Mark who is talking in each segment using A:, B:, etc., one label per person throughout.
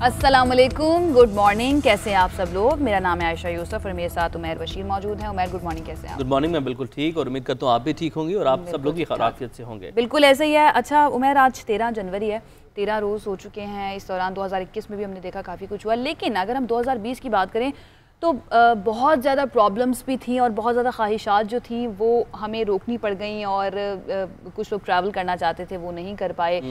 A: अस्सलामुअलैकुम, good morning. कैसे हैं आप सब लोग? मेरा नाम है आयशा यूसुफ और मेरे साथ उमैर बशीर मौजूद हैं। उमैर, गुड मॉर्निंग, कैसे हैं आप?
B: गुड मॉर्निंग, मैं बिल्कुल ठीक और उम्मीद करता हूँ आप भी ठीक होंगी और आप सब लोग भी खैरियत से होंगे।
A: बिल्कुल ऐसे ही है। अच्छा उमैर, आज 13 जनवरी है, 13 रोज़ हो चुके हैं। इस दौरान 2021 में भी हमने देखा काफ़ी कुछ हुआ, लेकिन अगर हम 2020 की बात करें तो बहुत ज़्यादा प्रॉब्लम्स भी थी और बहुत ज़्यादा ख्वाहिशात जो थी वो हमें रोकनी पड़ गई और कुछ लोग ट्रैवल करना चाहते थे वो नहीं कर पाए।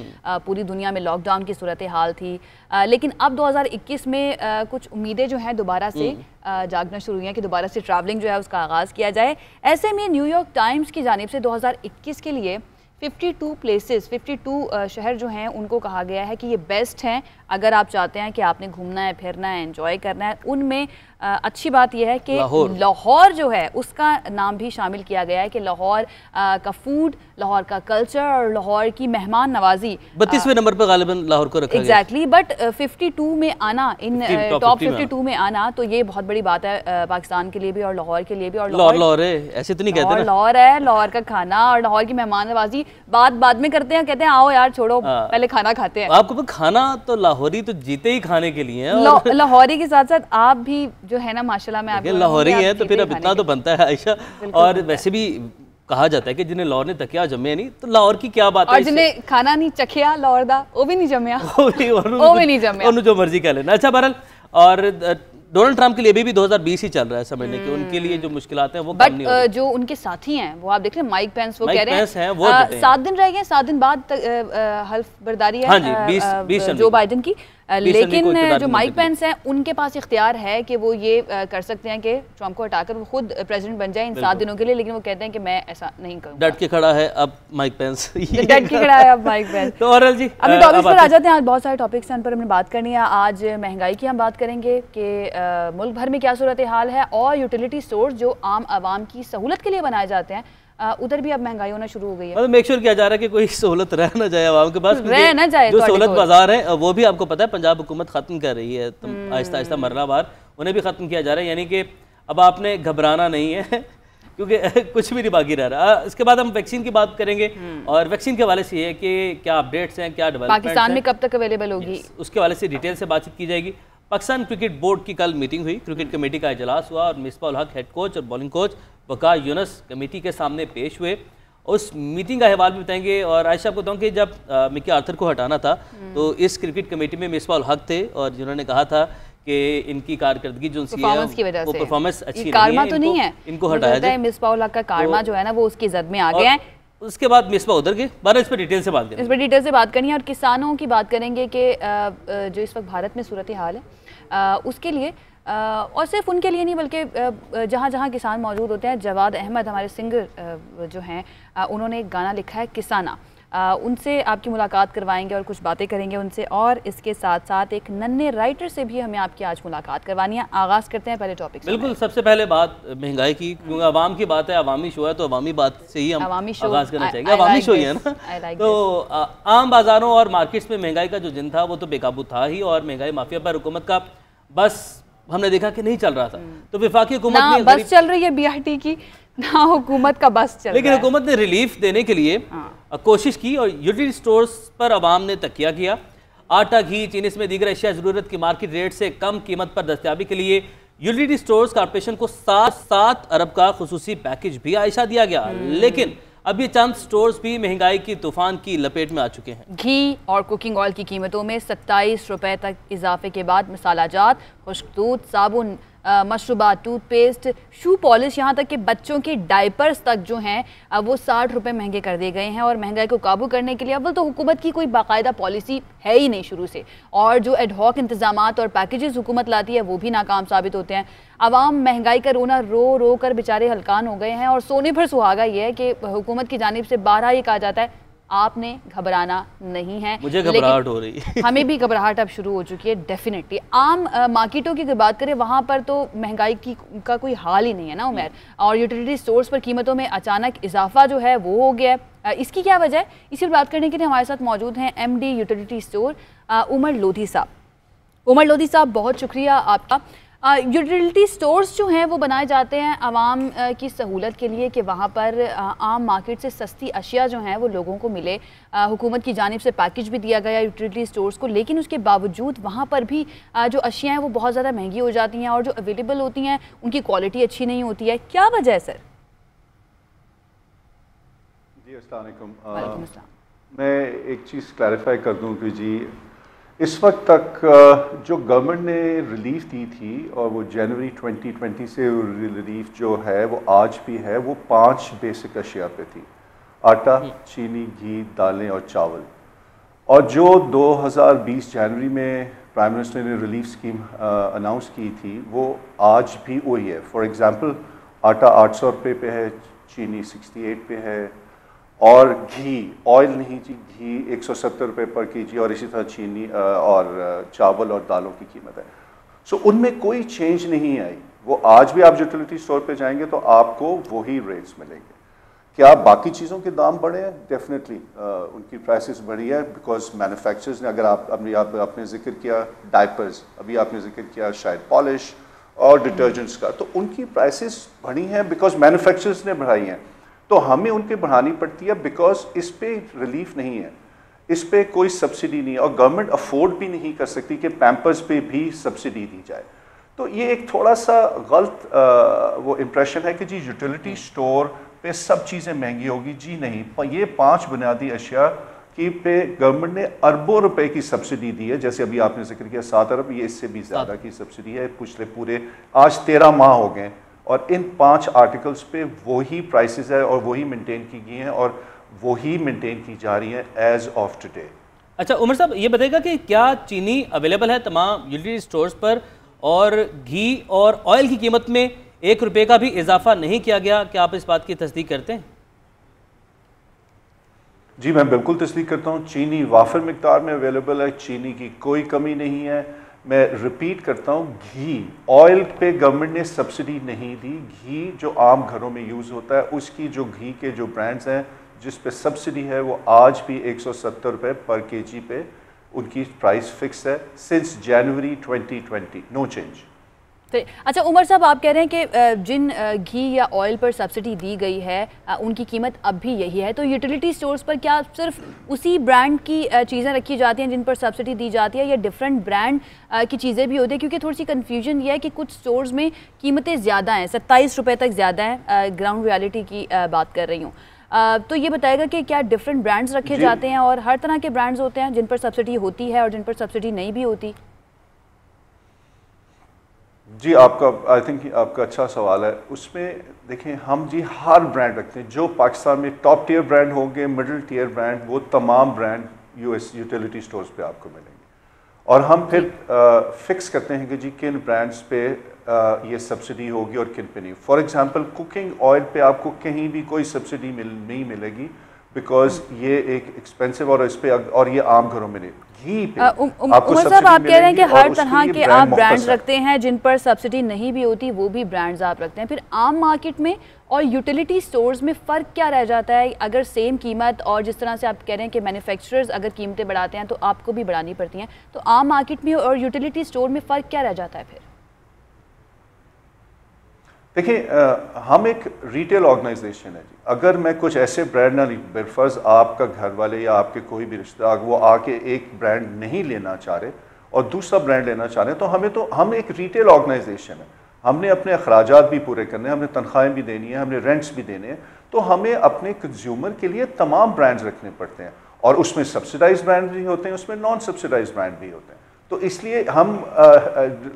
A: पूरी दुनिया में लॉकडाउन की सूरत हाल थी, लेकिन अब 2021 में कुछ उम्मीदें जो हैं दोबारा से जागना शुरू हुई हैं कि दोबारा से ट्रैवलिंग जो है उसका आगाज़ किया जाए। ऐसे में न्यूयॉर्क टाइम्स की जानिब से 2021 के लिए 52 प्लेसेस, 52 शहर जो हैं उनको कहा गया है कि ये बेस्ट हैं अगर आप चाहते हैं कि आपने घूमना है, फिरना है, एंजॉय करना है। उनमें अच्छी बात यह है कि लाहौर जो है उसका नाम भी शामिल किया गया है कि लाहौर का फूड, लाहौर का कल्चर और लाहौर की मेहमान नवाजी
B: 32वें नंबर पर गालिबन लाहौर को रखा गया।
A: एग्जैक्टली, बट 52 में आना, इन टॉप 52 में आना तो ये बहुत बड़ी बात है पाकिस्तान के लिए भी और लाहौर के लिए भी। और
B: लाहौर है, ऐसे तो नहीं कहते ना।
A: लाहौर है, लाहौर का खाना और लाहौर की मेहमान नवाजी बाद में करते हैं, कहते हैं आओ यार छोड़ो पहले खाना खाते हैं।
B: आपको खाना तो लाहौरी तो जीते ही खाने के लिए है।
A: लाहौरी के साथ साथ आप भी जो है ना माशाल्लाह में आपके
B: लाहौरी है तो फिर अब इतना तो बनता है आयशा। और वैसे भी कहा जाता है कि जिन्हें लाहौर ने तकिया जम्मे नहीं तो लाहौर की क्या बात है,
A: और जिन्हें खाना नहीं चखिया लाहौर दा वो भी नहीं जम्या, वो भी नहीं जम्या,
B: उन्हें जो मर्जी कह लेना। अच्छा बहरहाल, और डोनाल्ड ट्रंप के लिए भी 2020 ही चल रहा है, समझने के उनके लिए जो मुश्किलात हैं वो कम नहीं हो रही।
A: जो उनके साथी हैं वो आप देख रहे हैं, माइक पेंस, वो कह रहे हैं
B: वो
A: 7 दिन रह गए, 7 दिन बाद हल्फ बर्दारी है जो बाइडेन की। लेकिन जो माइक पेंस हैं उनके पास इख्तियार है कि वो ये कर सकते हैं कि ट्रंप को हटाकर वो खुद प्रेसिडेंट बन जाए इन 7 दिनों के लिए, लेकिन वो कहते हैं कि मैं ऐसा नहीं करूंगा।
B: डट के खड़ा है अब माइक पेंस,
A: डट के खड़ा है अब माइक पेंस।
B: तो और जी
A: अभी टॉपिक्स पर आ जाते हैं। आज बहुत सारे टॉपिक्स हैं, उन पर हमने बात करनी है। आज महंगाई की हम बात करेंगे कि मुल्क भर में क्या सूरत हाल है, और यूटिलिटी स्टोर्स जो आम आवाम की सहूलत के लिए बनाए जाते हैं उधर भी अब महंगाई होना शुरू हो गई है।
B: मतलब मेक श्योर किया जा रहा है कि कोई सहूलत रह ना जाए आवाम के पास,
A: रह ना जाए।
B: जो सहूलत बाजार है वो भी आपको पता है पंजाब हुकूमत खत्म कर रही है, तो आहिस्ता आहिस्ता मरलावार उन्हें भी खत्म किया जा रहा है। यानी कि अब आपने घबराना नहीं है क्योंकि कुछ भी नहीं बाकी रह रहा। इसके बाद हम वैक्सीन की बात करेंगे और वैक्सीन के हवाले से ये है कि क्या अपडेट्स हैं, क्या डेवलपमेंट
A: पाकिस्तान में कब तक अवेलेबल होगी,
B: उसके हवाले से डिटेल से बातचीत की जाएगी। पाकिस्तान क्रिकेट बोर्ड की कल मीटिंग हुई, क्रिकेट कमेटी का इजलास हुआ और मिसबाह उल हक हेड कोच और बॉलिंग कोच वक़ार यूनुस कमेटी के सामने पेश हुए। उस मीटिंग का अहवाल भी बताएंगे। और आयशा आपको बताऊँ कि जब मिकी आर्थर को हटाना था तो इस क्रिकेट कमेटी में मिसबाह उल हक थे और जिन्होंने कहा था कि इनकी कारकर्दगी जो उनकी है वो परफॉर्मेंस अच्छी
A: कारमा तो नहीं है,
B: इनको हटाया जाए।
A: मिसबाह उल हक का कारमा जो है ना वो उसकी जद में आ गया है।
B: उसके बाद मिसबाह उधर गए। बारह इस पर डिटेल से बात करेंगे,
A: इस पर डिटेल से बात करनी है। और किसानों की बात करेंगे कि जो इस वक्त भारत में सूरत हाल है उसके लिए, और सिर्फ उनके लिए नहीं बल्कि जहाँ जहाँ किसान मौजूद होते हैं। जवाद अहमद हमारे सिंगर जो हैं उन्होंने एक गाना लिखा है किसाना, उनसे आपकी मुलाकात करवाएंगे और कुछ बातें करेंगे उनसे। और इसके साथ साथ एक नन्हे राइटर से भी हमें आपकी आज मुलाकात करवानी है। आगाज़ करते हैं पहले टॉपिक से।
B: बिल्कुल, सबसे पहले बात महंगाई की, क्योंकि आवाम की बात है, अवामी शो है तो अवामी बात से ही हम आगाज़ करना चाहेंगे। अवामी शो ही है ना। तो आम बाज़ारों और मार्केट्स में महंगाई का जो जिन था वो तो बेकाबू था ही, और महंगाई माफिया पर हुकूमत का बस हमने देखा कि नहीं चल रहा था। तो वफाकी हुकूमत
A: ने बस चल रही है बीआरटी की, ना हुकूमत का बस चल रहा है।
B: लेकिन हुकूमत ने रिलीफ देने के लिए कोशिश की और यूटिलिटी स्टोर्स पर आवाम ने तकिया किया। आटा, घी, चीनी समेत दीगर अशिया ज़रूरत की मार्केट रेट से कम कीमत पर दस्तयाबी के लिए यूटिलिटी स्टोर्स कॉर्पोरेशन को 7 अरब का खुसूसी पैकेज भी आयशा दिया गया। लेकिन अब ये चंद स्टोर्स भी महंगाई की तूफान की लपेट में आ चुके हैं।
A: घी और कुकिंग ऑयल की कीमतों में 27 रुपए तक इजाफे के बाद मसाला जात, खुश्क दूध, साबुन, मशरूबात, टूथपेस्ट, शू पॉलिश, यहाँ तक कि बच्चों के डायपर्स तक जो हैं वो 60 रुपये महंगे कर दिए गए हैं। और महंगाई को काबू करने के लिए अव्वल तो हुकूमत की कोई बाकायदा पॉलिसी है ही नहीं शुरू से, और जो एडहॉक इंतजामात और पैकेजेस हुकूमत लाती है वो भी नाकाम साबित होते हैं। आवाम महंगाई का रोना रो रो कर बेचारे हलकान हो गए हैं। और सोने पर सुहागा ये है कि हुकूमत की जानिब से 12 ये कहा जाता है आपने घबराना नहीं है।
B: मुझे घबराहट हो रही है
A: हमें भी घबराहट अब शुरू हो चुकी है डेफिनेटली। आम मार्केटों की बात करें वहाँ पर तो महंगाई का कोई हाल ही नहीं है ना उमैर, और यूटिलिटी स्टोर्स पर कीमतों में अचानक इजाफा जो है वो हो गया है। इसकी क्या वजह है, इसी पर बात करने के लिए हमारे साथ मौजूद हैं MD utility store Umar Lodhi sahab. Umar Lodhi साहब, बहुत शुक्रिया आपका। यूटिलिटी स्टोर्स जो हैं वो बनाए जाते हैं आवाम की सहूलत के लिए कि वहाँ पर आम मार्केट से सस्ती अशिया जो हैं वो लोगों को मिले। हुकूमत की जानिब से पैकेज भी दिया गया यूटिलिटी स्टोर्स को, लेकिन उसके बावजूद वहाँ पर भी जो अशिया हैं वो बहुत ज़्यादा महंगी हो जाती हैं और जो अवेलेबल होती हैं उनकी क्वालिटी अच्छी नहीं होती है। क्या वजह है सर?
C: जी अस्सलाम वालेकुम। मैं एक चीज़ क्लैरिफाई कर दूं कि जी इस वक्त तक जो गवर्नमेंट ने रिलीफ दी थी और वो जनवरी 2020 से रिलीफ जो है वो आज भी है, वो 5 बेसिक अशिया पे थी: आटा, चीनी, घी, दालें और चावल। और जो 2020 जनवरी में प्राइम मिनिस्टर ने रिलीफ स्कीम अनाउंस की थी वो आज भी वही है। फॉर एग्ज़ाम्पल आटा 800 रुपये पे है, चीनी 68 पे है और घी, ऑयल नहीं जी, घी 170 रुपये पर केजी और इसी तरह चीनी और चावल और दालों की कीमत है। सो उनमें कोई चेंज नहीं आई। वो आज भी आप यूटिलिटी स्टोर पे जाएंगे तो आपको वही रेट्स मिलेंगे। क्या बाकी चीज़ों के दाम बढ़े हैं? डेफिनेटली उनकी प्राइसेस बढ़ी है बिकॉज मैन्युफैक्चरर्स ने, अगर आपने जिक्र किया डायपर्स, अभी आपने जिक्र किया शायद पॉलिश और डिटर्जेंट्स का, तो उनकी प्राइसेस बढ़ी हैं बिकॉज मैन्युफैक्चरर्स ने बढ़ाई हैं। तो हमें उनके बढ़ानी पड़ती है बिकॉज इस पे रिलीफ नहीं है, इस पे कोई सब्सिडी नहीं है और गवर्नमेंट अफोर्ड भी नहीं कर सकती कि पैम्पर्स पे भी सब्सिडी दी जाए। तो ये एक थोड़ा सा गलत वो इम्प्रेशन है कि जी यूटिलिटी स्टोर पे सब चीज़ें महंगी होगी। जी नहीं, ये 5 बुनियादी अशिया की पे गवर्नमेंट ने अरबों रुपए की सब्सिडी दी है। जैसे अभी आपने जिक्र किया 7 अरब, ये इससे भी ज़्यादा की सब्सिडी है। पिछले पूरे आज 13 माह हो गए और इन 5 आर्टिकल्स पे वही प्राइसेस है और वही मेंटेन की गई हैं और वही मेंटेन की जा रही हैं एज ऑफ टुडे।
B: अच्छा उमर साहब, ये बताइएगा कि क्या चीनी अवेलेबल है तमाम यूटिलिटी स्टोर्स पर और घी और ऑयल की कीमत में 1 रुपये का भी इजाफा नहीं किया गया? क्या आप इस बात की तस्दीक करते हैं?
C: जी मैं बिल्कुल तस्दीक करता हूँ। चीनी वाफिर मिकदार में अवेलेबल है, चीनी की कोई कमी नहीं है। मैं रिपीट करता हूँ, घी, ऑयल पे गवर्नमेंट ने सब्सिडी नहीं दी। घी जो आम घरों में यूज़ होता है उसकी जो घी के जो ब्रांड्स हैं जिस पे सब्सिडी है वो आज भी 170 रुपये पर केजी पे उनकी प्राइस फिक्स है सिंस जनवरी 2020, नो चेंज।
A: अच्छा उमर साहब, आप कह रहे हैं कि जिन घी या ऑयल पर सब्सिडी दी गई है उनकी कीमत अब भी यही है, तो यूटिलिटी स्टोर्स पर क्या सिर्फ उसी ब्रांड की चीज़ें रखी जाती हैं जिन पर सब्सिडी दी जाती है या डिफरेंट ब्रांड की चीज़ें भी होती है? क्योंकि थोड़ी सी कन्फ्यूजन ये है कि कुछ स्टोर्स में कीमतें ज़्यादा हैं, 27 रुपये तक ज़्यादा है, ग्राउंड रियलिटी की बात कर रही हूँ। तो ये बताएगा कि क्या डिफरेंट ब्रांड्स रखे जाते हैं और हर तरह के ब्रांड्स होते हैं जिन पर सब्सिडी होती है और जिन पर सब्सिडी नहीं भी होती?
C: जी आपका आई थिंक आपका अच्छा सवाल है। उसमें देखें, हम जी हर ब्रांड रखते हैं जो पाकिस्तान में टॉप टियर ब्रांड होंगे, मिडिल टियर ब्रांड, वो तमाम ब्रांड यूएस यूटिलिटी स्टोर्स पे आपको मिलेंगे और हम फिर फिक्स करते हैं कि जी किन ब्रांड्स पे ये सब्सिडी होगी और किन पे नहीं। फॉर एग्जांपल कुकिंग ऑयल पे आपको कहीं भी कोई सब्सिडी नहीं मिलेगी बिकॉज ये एक एक्सपेंसिव और इस पे और ये आम घरों में नहीं। घी पे
A: उमर साहब, आप कह रहे हैं कि हर तरह के आप ब्रांड्स रखते हैं जिन पर सब्सिडी नहीं भी होती, वो भी ब्रांड्स आप रखते हैं। फिर आम मार्केट में और यूटिलिटी स्टोर्स में फ़र्क क्या रह जाता है? अगर सेम कीमत और जिस तरह से आप कह रहे हैं कि मैन्युफैक्चरर्स अगर कीमतें बढ़ाते हैं तो आपको भी बढ़ानी पड़ती हैं, तो आम मार्केट में और यूटिलिटी स्टोर में फ़र्क क्या रह जाता है फिर?
C: देखिए हम एक रिटेल ऑर्गेनाइजेशन है जी। अगर मैं कुछ ऐसे ब्रांड ना बेफर्ज आपका घर वाले या आपके कोई भी रिश्तेदार वो आके एक ब्रांड नहीं लेना चाह रहे और दूसरा ब्रांड लेना चाह रहे हैं तो हम एक रिटेल ऑर्गेनाइजेशन है, हमने अपने अखराजात भी पूरे करने हैं, हमने तनख्वाहें भी देनी है, हमने रेंट्स भी देने हैं, तो हमें अपने कंज्यूमर के लिए तमाम ब्रांड्स रखने पड़ते हैं और उसमें सब्सिडाइज ब्रांड भी होते हैं, उसमें नॉन सब्सिडाइज ब्रांड भी होते हैं। तो इसलिए हम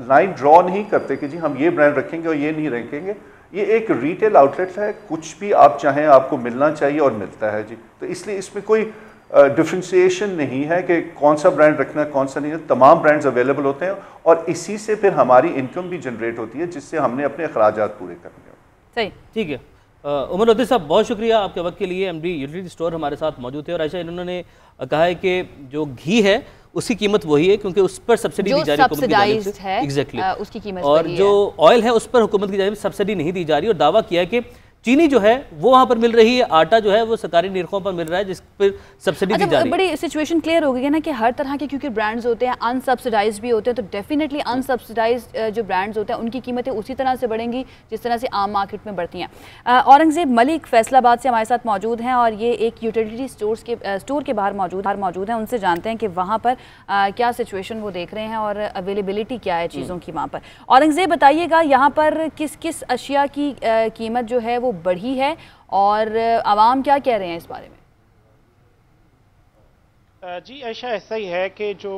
C: लाइन ड्रॉ नहीं करते कि जी हम ये ब्रांड रखेंगे और ये नहीं रखेंगे। ये एक रिटेल आउटलेट है, कुछ भी आप चाहें आपको मिलना चाहिए और मिलता है जी। तो इसलिए इसमें कोई डिफ्रेंशिएशन नहीं है कि कौन सा ब्रांड रखना है कौन सा नहीं है, तमाम ब्रांड्स अवेलेबल होते हैं और इसी से फिर हमारी इनकम भी जनरेट होती है जिससे हमने अपने अखराजात पूरे करने होते हैं।
A: सही, ठीक है।
B: उमर लुत्फ़ी साहब, बहुत शुक्रिया आपके वक्त के लिए। एमडी यूटिलिटी स्टोर हमारे साथ मौजूद थे और आयशा इन्होंने कहा है कि जो घी है उसकी कीमत वही है क्योंकि उस पर सब्सिडी दी जा रही है हुकूमत की जानिब से, एग्जैक्टली,
A: उसकी कीमत
B: और जो ऑयल है उस पर हुकूमत की जानिब से सब्सिडी नहीं दी जा रही और दावा किया है कि चीनी जो है वो वहाँ पर मिल रही है, आटा जो है वो सरकारी निर्खों पर मिल रहा है जिस पर सब्सिडी दी जा रही है।
A: बड़ी सिचुएशन क्लियर हो गई है ना कि हर तरह के क्योंकि ब्रांड्स होते हैं अनसब्सिडाइज्ड भी होते हैं, तो डेफिनेटली अनसब्सिडाइज्ड जो ब्रांड्स होते हैं उनकी कीमतें उसी तरह से बढ़ेंगी जिस तरह से आम मार्केट में बढ़ती हैं। औरंगजेब मलिक फैसलाबाद से हमारे साथ मौजूद हैं और ये एक यूटिलिटी स्टोर के बाहर मौजूद हैं। उनसे जानते हैं कि वहाँ पर क्या सिचुएशन वो देख रहे हैं और अवेलेबिलिटी क्या है चीज़ों की वहाँ पर। औरंगजेब बताइएगा, यहाँ पर किस किस अशिया की कीमत जो है वो बढ़ी है और आवाम क्या कह रहे हैं इस बारे में?
D: जी ऐसा ऐसा ही है कि जो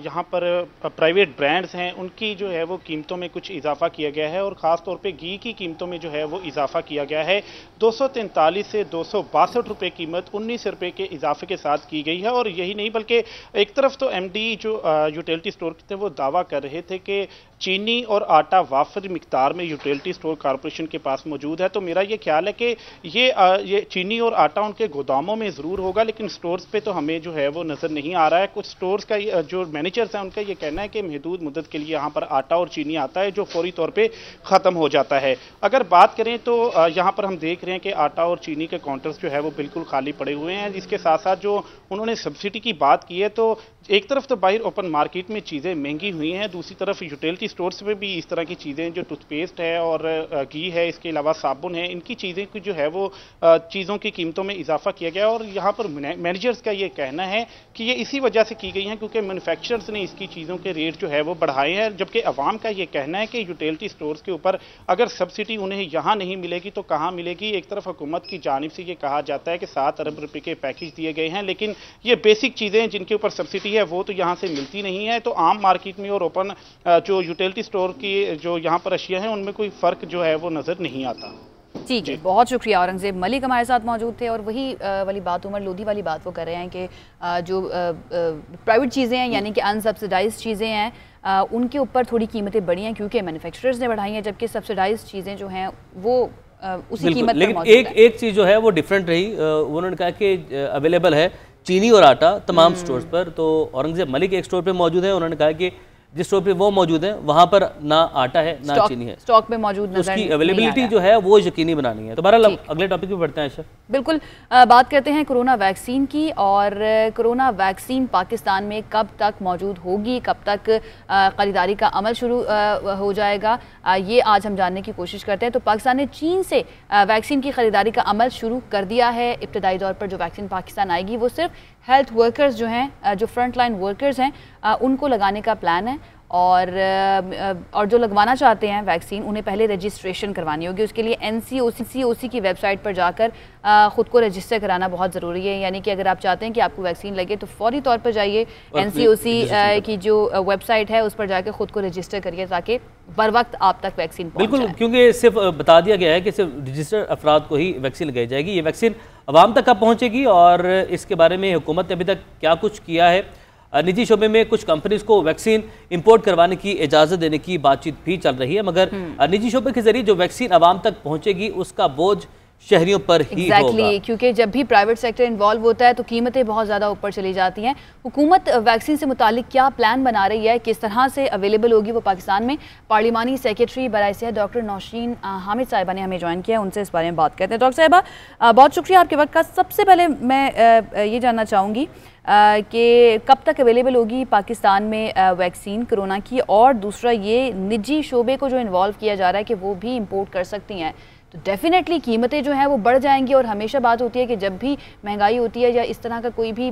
D: यहाँ पर प्राइवेट ब्रांड्स हैं उनकी जो है वो कीमतों में कुछ इजाफा किया गया है और ख़ास तौर पे घी की कीमतों में जो है वो इजाफा किया गया है। 243 से 262 रुपये कीमत 19 रुपये के इजाफे के साथ की गई है। और यही नहीं बल्कि एक तरफ तो MD जो यूटिलिटी स्टोर थे वो दावा कर रहे थे कि चीनी और आटा वाफिर मिकदार में यूटिलिटी स्टोर कॉरपोरेशन के पास मौजूद है। तो मेरा ये ख्याल है कि ये चीनी और आटा उनके गोदामों में ज़रूर होगा, लेकिन स्टोर्स पे तो हमें जो है वो नज़र नहीं आ रहा है। कुछ स्टोर्स का जो मैनेजर्स हैं उनका ये कहना है कि महदूद मुद्दत के लिए यहाँ पर आटा और चीनी आता है जो फौरी तौर पर ख़त्म हो जाता है। अगर बात करें तो यहाँ पर हम देख रहे हैं कि आटा और चीनी के काउंटर्स जो है वो बिल्कुल खाली पड़े हुए हैं। इसके साथ साथ जो उन्होंने सब्सिडी की बात की है, तो एक तरफ तो बाहर ओपन मार्केट में चीज़ें महंगी हुई हैं, दूसरी तरफ यूटिलिटी स्टोर्स में भी इस तरह की चीज़ें जो टूथपेस्ट है और घी है, इसके अलावा साबुन है, इनकी चीज़ें की जो है वो चीज़ों की कीमतों में इजाफा किया गया। और यहाँ पर मैनेजर्स का ये कहना है कि ये इसी वजह से की गई हैं क्योंकि मैन्युफैक्चरर्स ने इसकी चीज़ों के रेट जो है वो बढ़ाए हैं, जबकि अवाम का ये कहना है कि यूटिलिटी स्टोर्स के ऊपर अगर सब्सिडी उन्हें यहाँ नहीं मिलेगी तो कहाँ मिलेगी। एक तरफ हुकूमत की जानिब से ये कहा जाता है कि 7 अरब रुपये के पैकेज दिए गए हैं, लेकिन ये बेसिक चीज़ें जिनके ऊपर सब्सिडी है वो तो यहाँ से मिलती नहीं है। तो आम मार्केट में और ओपन जो यूटिलिटी स्टोर की जो यहाँ पर अशिया हैं उनमें कोई फ़र्क जो है वो नज़र नहीं आता।
A: ठीक है, बहुत शुक्रिया। औरंगजेब मलिक हमारे साथ मौजूद थे और वही वाली बात, उमर लोधी वाली बात वो कर रहे हैं कि जो प्राइवेट चीज़ें हैं यानी कि अनसब्सिडाइज्ड चीज़ें हैं उनके ऊपर थोड़ी कीमतें बढ़ी हैं क्योंकि मैन्युफैक्चरर्स ने बढ़ाई हैं, जबकि सब्सिडाइज्ड चीज़ें जो हैं वो उसी कीमत पर मौजूद है।
B: एक चीज़ जो है वो डिफरेंट रही, उन्होंने कहा कि अवेलेबल है चीनी और आटा तमाम स्टोर्स पर। तो औरंगजेब मलिक एक स्टोर पे मौजूद है, उन्होंने कहा कि जिस स्टोर पे वो मौजूद है वहाँ पर ना आटा है ना चीनी है,
A: स्टॉक में मौजूद नजर
B: उसकी अवेलेबिलिटी जो है वो यकीनी बनानी है। तो बहरहाल अगले टॉपिक पे बढ़ते हैं आयशा।
A: बिल्कुल, बात करते हैं कोरोना वैक्सीन की। और कोरोना वैक्सीन पाकिस्तान में कब तक मौजूद होगी, कब तक खरीदारी का अमल शुरू हो जाएगा, ये आज हम जानने की कोशिश करते हैं। तो पाकिस्तान ने चीन से वैक्सीन की खरीदारी का अमल शुरू कर दिया है। इब्तदाई तौर पर जो वैक्सीन पाकिस्तान आएगी वो सिर्फ हेल्थ वर्कर्स जो हैं, जो फ्रंट लाइन वर्कर्स हैं, उनको लगाने का प्लान है। और जो लगवाना चाहते हैं वैक्सीन उन्हें पहले रजिस्ट्रेशन करवानी होगी। उसके लिए NCOC की वेबसाइट पर जाकर ख़ुद को रजिस्टर कराना बहुत ज़रूरी है। यानी कि अगर आप चाहते हैं कि आपको वैक्सीन लगे तो फौरी तौर पर जाइए NCOC की जो वेबसाइट है उस पर जाकर ख़ुद को रजिस्टर करिए ताकि बर वक्त आप तक वैक्सीन पहुंच जाए।
B: बिल्कुल, क्योंकि सिर्फ बता दिया गया है कि सिर्फ रजिस्टर्ड अफराद को ही वैक्सीन लगाई जाएगी। ये वैक्सीन आवाम तक कब पहुँचेगी और इसके बारे में हुकूमत ने अभी तक क्या कुछ किया है। निजी शोबे में कुछ कंपनीज को वैक्सीन इंपोर्ट करवाने की इजाज़त देने की बातचीत भी चल रही है, मगर निजी शोबे के जरिए जो वैक्सीन आवाम तक पहुंचेगी उसका बोझ शहरियों पर ही होगा।
A: क्योंकि जब भी प्राइवेट सेक्टर इन्वॉल्व होता है तो कीमतें बहुत ज़्यादा ऊपर चली जाती हैं। हुकूमत वैक्सीन से मुतालिक क्या प्लान बना रही है, किस तरह से अवेलेबल होगी वो पाकिस्तान में, पार्लिमानी सेक्रेटरी बराए सेहत डॉक्टर नौशीन हामिद साहिबा ने हमें ज्वाइन किया, उनसे इस बारे में बात करते हैं। डॉक्टर साहिबा, बहुत शुक्रिया आपके वक्त का। सबसे पहले मैं ये जानना चाहूँगी कि कब तक अवेलेबल होगी पाकिस्तान में वैक्सीन कोरोना की, और दूसरा ये निजी शोबे को जो इन्वॉल्व किया जा रहा है कि वो भी इंपोर्ट कर सकती हैं, तो डेफिनेटली कीमतें जो हैं वो बढ़ जाएंगी। और हमेशा बात होती है कि जब भी महंगाई होती है या इस तरह का कोई भी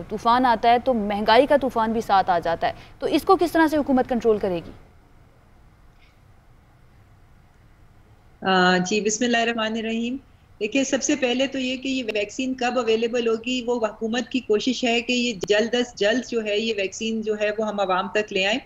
A: तूफ़ान आता है तो महंगाई का तूफ़ान भी साथ आ जाता है। तो इसको किस तरह से हुकूमत कंट्रोल करेगी?
E: जी, बिस्मिल्लाहिर्रहमानिर्रहीम। देखिए, सबसे पहले तो ये कि ये वैक्सीन कब अवेलेबल होगी, वो हुकूमत की कोशिश है कि ये जल्द अज जल्द जो है ये वैक्सीन जो है वो हम आवाम तक ले आएँ,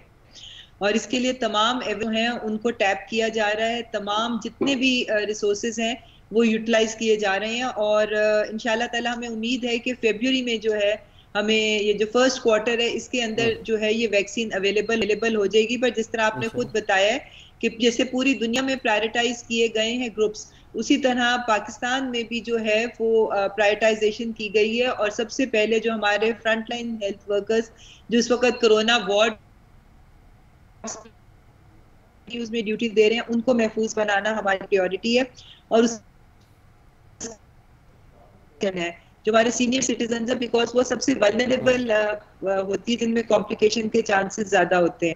E: और इसके लिए तमाम हैं उनको टैप किया जा रहा है। तमाम जितने भी रिसोर्सेज हैं वो यूटिलाइज किए जा रहे हैं, और इंशाल्लाह ताला हमें उम्मीद है कि फरवरी में जो है हमें ये जो फर्स्ट क्वार्टर है इसके अंदर जो है ये वैक्सीन अवेलेबल हो जाएगी। पर जिस तरह आपने खुद बताया है कि जैसे पूरी दुनिया में प्रायोरिटाइज किए गए हैं ग्रुप्स, उसी तरह पाकिस्तान में भी जो है वो प्रायोरिटाइजेशन की गई है। और सबसे पहले जो हमारे फ्रंट लाइन हेल्थ वर्कर्स जो इस वक्त कोरोना वार्ड न्यूज में ड्यूटी दे रहे हैं उनको महफूज बनाना हमारी प्रायोरिटी है। और है जो हमारे सीनियर सिटीजन है, बिकॉज वो सबसे वल्नरेबल होती है, जिनमें कॉम्प्लिकेशन के चांसेस ज्यादा होते हैं।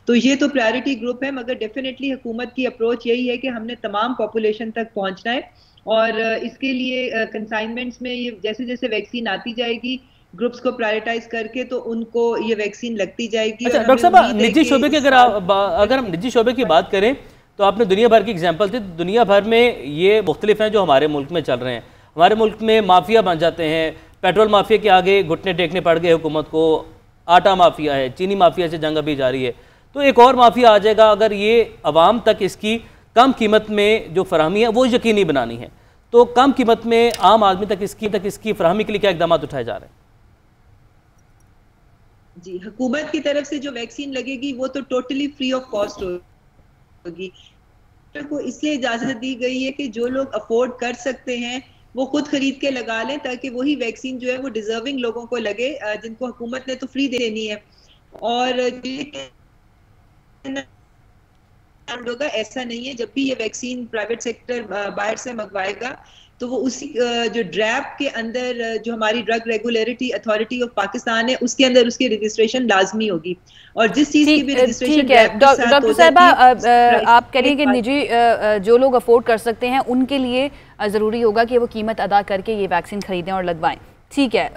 E: तो ये तो प्रायोरिटी ग्रुप है, मगर डेफिनेटली हुकूमत की अप्रोच यही है कि हमने तमाम पॉपुलेशन तक पहुंचना है। और इसके लिए कंसाइनमेंट्स में ये जैसे जैसे वैक्सीन आती जाएगी, ग्रुप्स को प्रायोरिटाइज करके तो उनको ये वैक्सीन लगती जाएगी।
B: अच्छा डॉक्टर साहब, निजी शोबे की अगर हम निजी शोबे की बात करें तो आपने दुनिया भर की एग्जाम्पल दी, दुनिया भर में ये मुख्तलिफ हैं जो हमारे मुल्क में चल रहे हैं। हमारे मुल्क में माफिया बन जाते हैं, पेट्रोल माफिया के आगे घुटने टेकने पड़ गए हुकूमत को, आटा माफिया है, चीनी माफिया से जंग अभी जारी है, तो एक और माफिया आ जाएगा अगर ये अवाम तक इसकी कम कीमत में जो फरहमी है वो यकीनी बनानी है। तो कम कीमत में आम आदमी तक इसकी फरहमी के लिए क्या इकदाम उठाए जा रहे हैं?
E: जी, हुकूमत की तरफ से जो वैक्सीन लगेगी वो तो टोटली फ्री ऑफ कॉस्ट होगी। को इसलिए इजाजत दी गई है कि जो लोग अफोर्ड कर सकते हैं वो खुद खरीद के लगा लें, ताकि वही वैक्सीन जो है वो डिजर्विंग लोगों को लगे, जिनको हुकूमत ने तो फ्री देनी है। और होगा ऐसा नहीं है, जब भी ये वैक्सीन प्राइवेट सेक्टर बाहर से मंगवाएगा तो वो उसी जो ड्रैप के अंदर जो हमारी drug regulatory authority of Pakistan है उसके अंदर उसकी रजिस्ट्रेशन लाजमी होगी। और जिस चीज की भी रजिस्ट्रेशन
A: डॉक्टर साहिबा आप कह रही हैं कि निजी जो लोग अफोर्ड कर सकते हैं उनके लिए ज़रूरी होगा कि वो कीमत अदा करके ये वैक्सीन खरीदें और लगवाएं। ठीक है,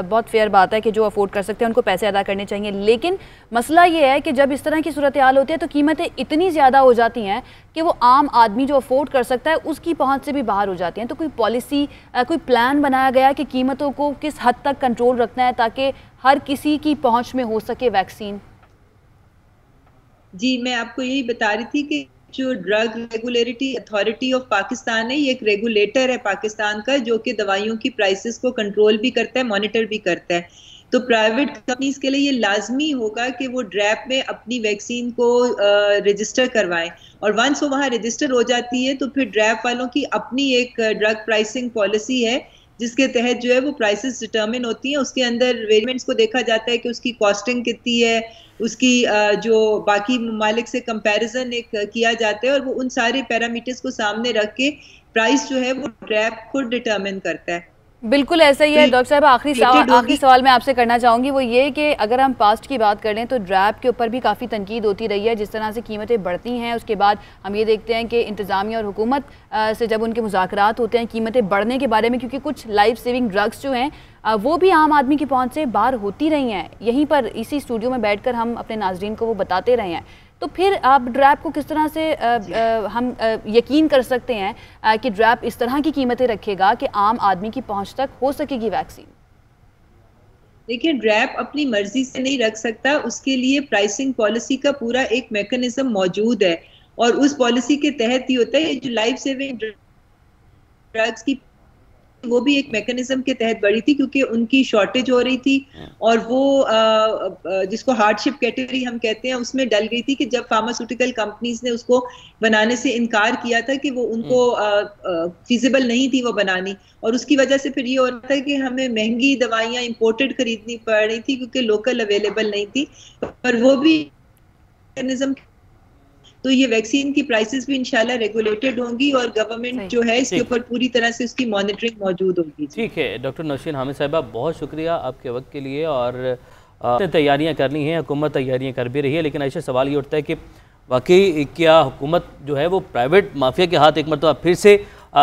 A: बहुत फेयर बात है कि जो अफोर्ड कर सकते हैं उनको पैसे अदा करने चाहिए, लेकिन मसला ये है कि जब इस तरह की सूरत हाल होती है तो कीमतें इतनी ज़्यादा हो जाती हैं कि वो आम आदमी जो अफोर्ड कर सकता है उसकी पहुंच से भी बाहर हो जाती हैं। तो कोई पॉलिसी, कोई प्लान बनाया गया कि कीमतों को किस हद तक कंट्रोल रखना है ताकि हर किसी की पहुँच में हो सके वैक्सीन?
E: जी, मैं आपको यही बता रही थी कि जो drug regulatory authority of Pakistan है, ये एक रेगुलेटर है पाकिस्तान का, जो कि दवाइयों की प्राइसेस को कंट्रोल भी करता है, मॉनिटर भी करता है। तो प्राइवेट कंपनीज के लिए ये लाजमी होगा कि वो ड्रैप में अपनी वैक्सीन को रजिस्टर करवाएं। और वंस वो वहाँ रजिस्टर हो जाती है तो फिर ड्रैप वालों की अपनी एक ड्रग प्राइसिंग पॉलिसी है, जिसके तहत जो है वो प्राइसेस डिटरमिन होती हैं। उसके अंदर वेरिएंट्स को देखा जाता है कि उसकी कॉस्टिंग कितनी है, उसकी जो बाकी ममालिक से कंपैरिजन एक किया जाता है, और वो उन सारे पैरामीटर्स को सामने रख के प्राइस जो है वो ड्रैप खुद डिटरमिन करता है।
A: बिल्कुल ऐसा ही है। डॉक्टर साहब, आखिरी सवाल मैं आपसे करना चाहूँगी वो ये कि अगर हम पास्ट की बात कर लें तो ड्रैप के ऊपर भी काफ़ी तनकीद होती रही है, जिस तरह से कीमतें बढ़ती हैं उसके बाद हम ये देखते हैं कि इंतज़ामिया और हुकूमत से जब उनके मुज़ाकरात होते हैं कीमतें बढ़ने के बारे में, क्योंकि कुछ लाइफ सेविंग ड्रग्स जो हैं वो भी आम आदमी की पहुँच से बाहर होती रही हैं। यहीं पर इसी स्टूडियो में बैठ कर हम अपने नाज़रीन को वो बताते रहे हैं। तो फिर आप ड्रैप को किस तरह से हम यकीन कर सकते हैं कि ड्रैप इस तरह की कीमतें रखेगा कि आम आदमी की पहुंच तक हो सकेगी वैक्सीन?
E: देखिए, ड्रैप अपनी मर्जी से नहीं रख सकता, उसके लिए प्राइसिंग पॉलिसी का पूरा एक मैकेनिज्म मौजूद है, और उस पॉलिसी के तहत ही होता है। जो लाइफ सेविंग ड्रग्स की वो भी एक मैकेनिज्म के तहत बढ़ी थी, क्योंकि उनकी शॉर्टेज हो रही थी, और वो जिसको हार्डशिप कैटेगरी हम कहते हैं उसमें डल गई थी कि जब फार्मास्यूटिकल कंपनीज ने उसको बनाने से इनकार किया था कि वो उनको फिजिबल नहीं थी वो बनानी, और उसकी वजह से फिर ये हो रहा था कि हमें महंगी दवाइयाँ इंपोर्टेड खरीदनी पड़ रही थी क्योंकि लोकल अवेलेबल नहीं थी। पर वो भी मैकेनिज्म, तो ये वैक्सीन की प्राइसेस भी इंशाल्लाह रेगुलेटेड होंगी, और गवर्नमेंट जो है इसके ऊपर पूरी तरह से उसकी मॉनिटरिंग मौजूद होगी। ठीक
B: है, डॉक्टर नौशीन हामिद साहिबा, बहुत शुक्रिया आपके वक्त के लिए। और तैयारियां करनी हैं, हुकूमत तैयारियां कर भी रही है, लेकिन ऐसा सवाल ये उठता है कि वाकई क्या हुकूमत जो है वो प्राइवेट माफिया के हाथ एक मरतबा फिर से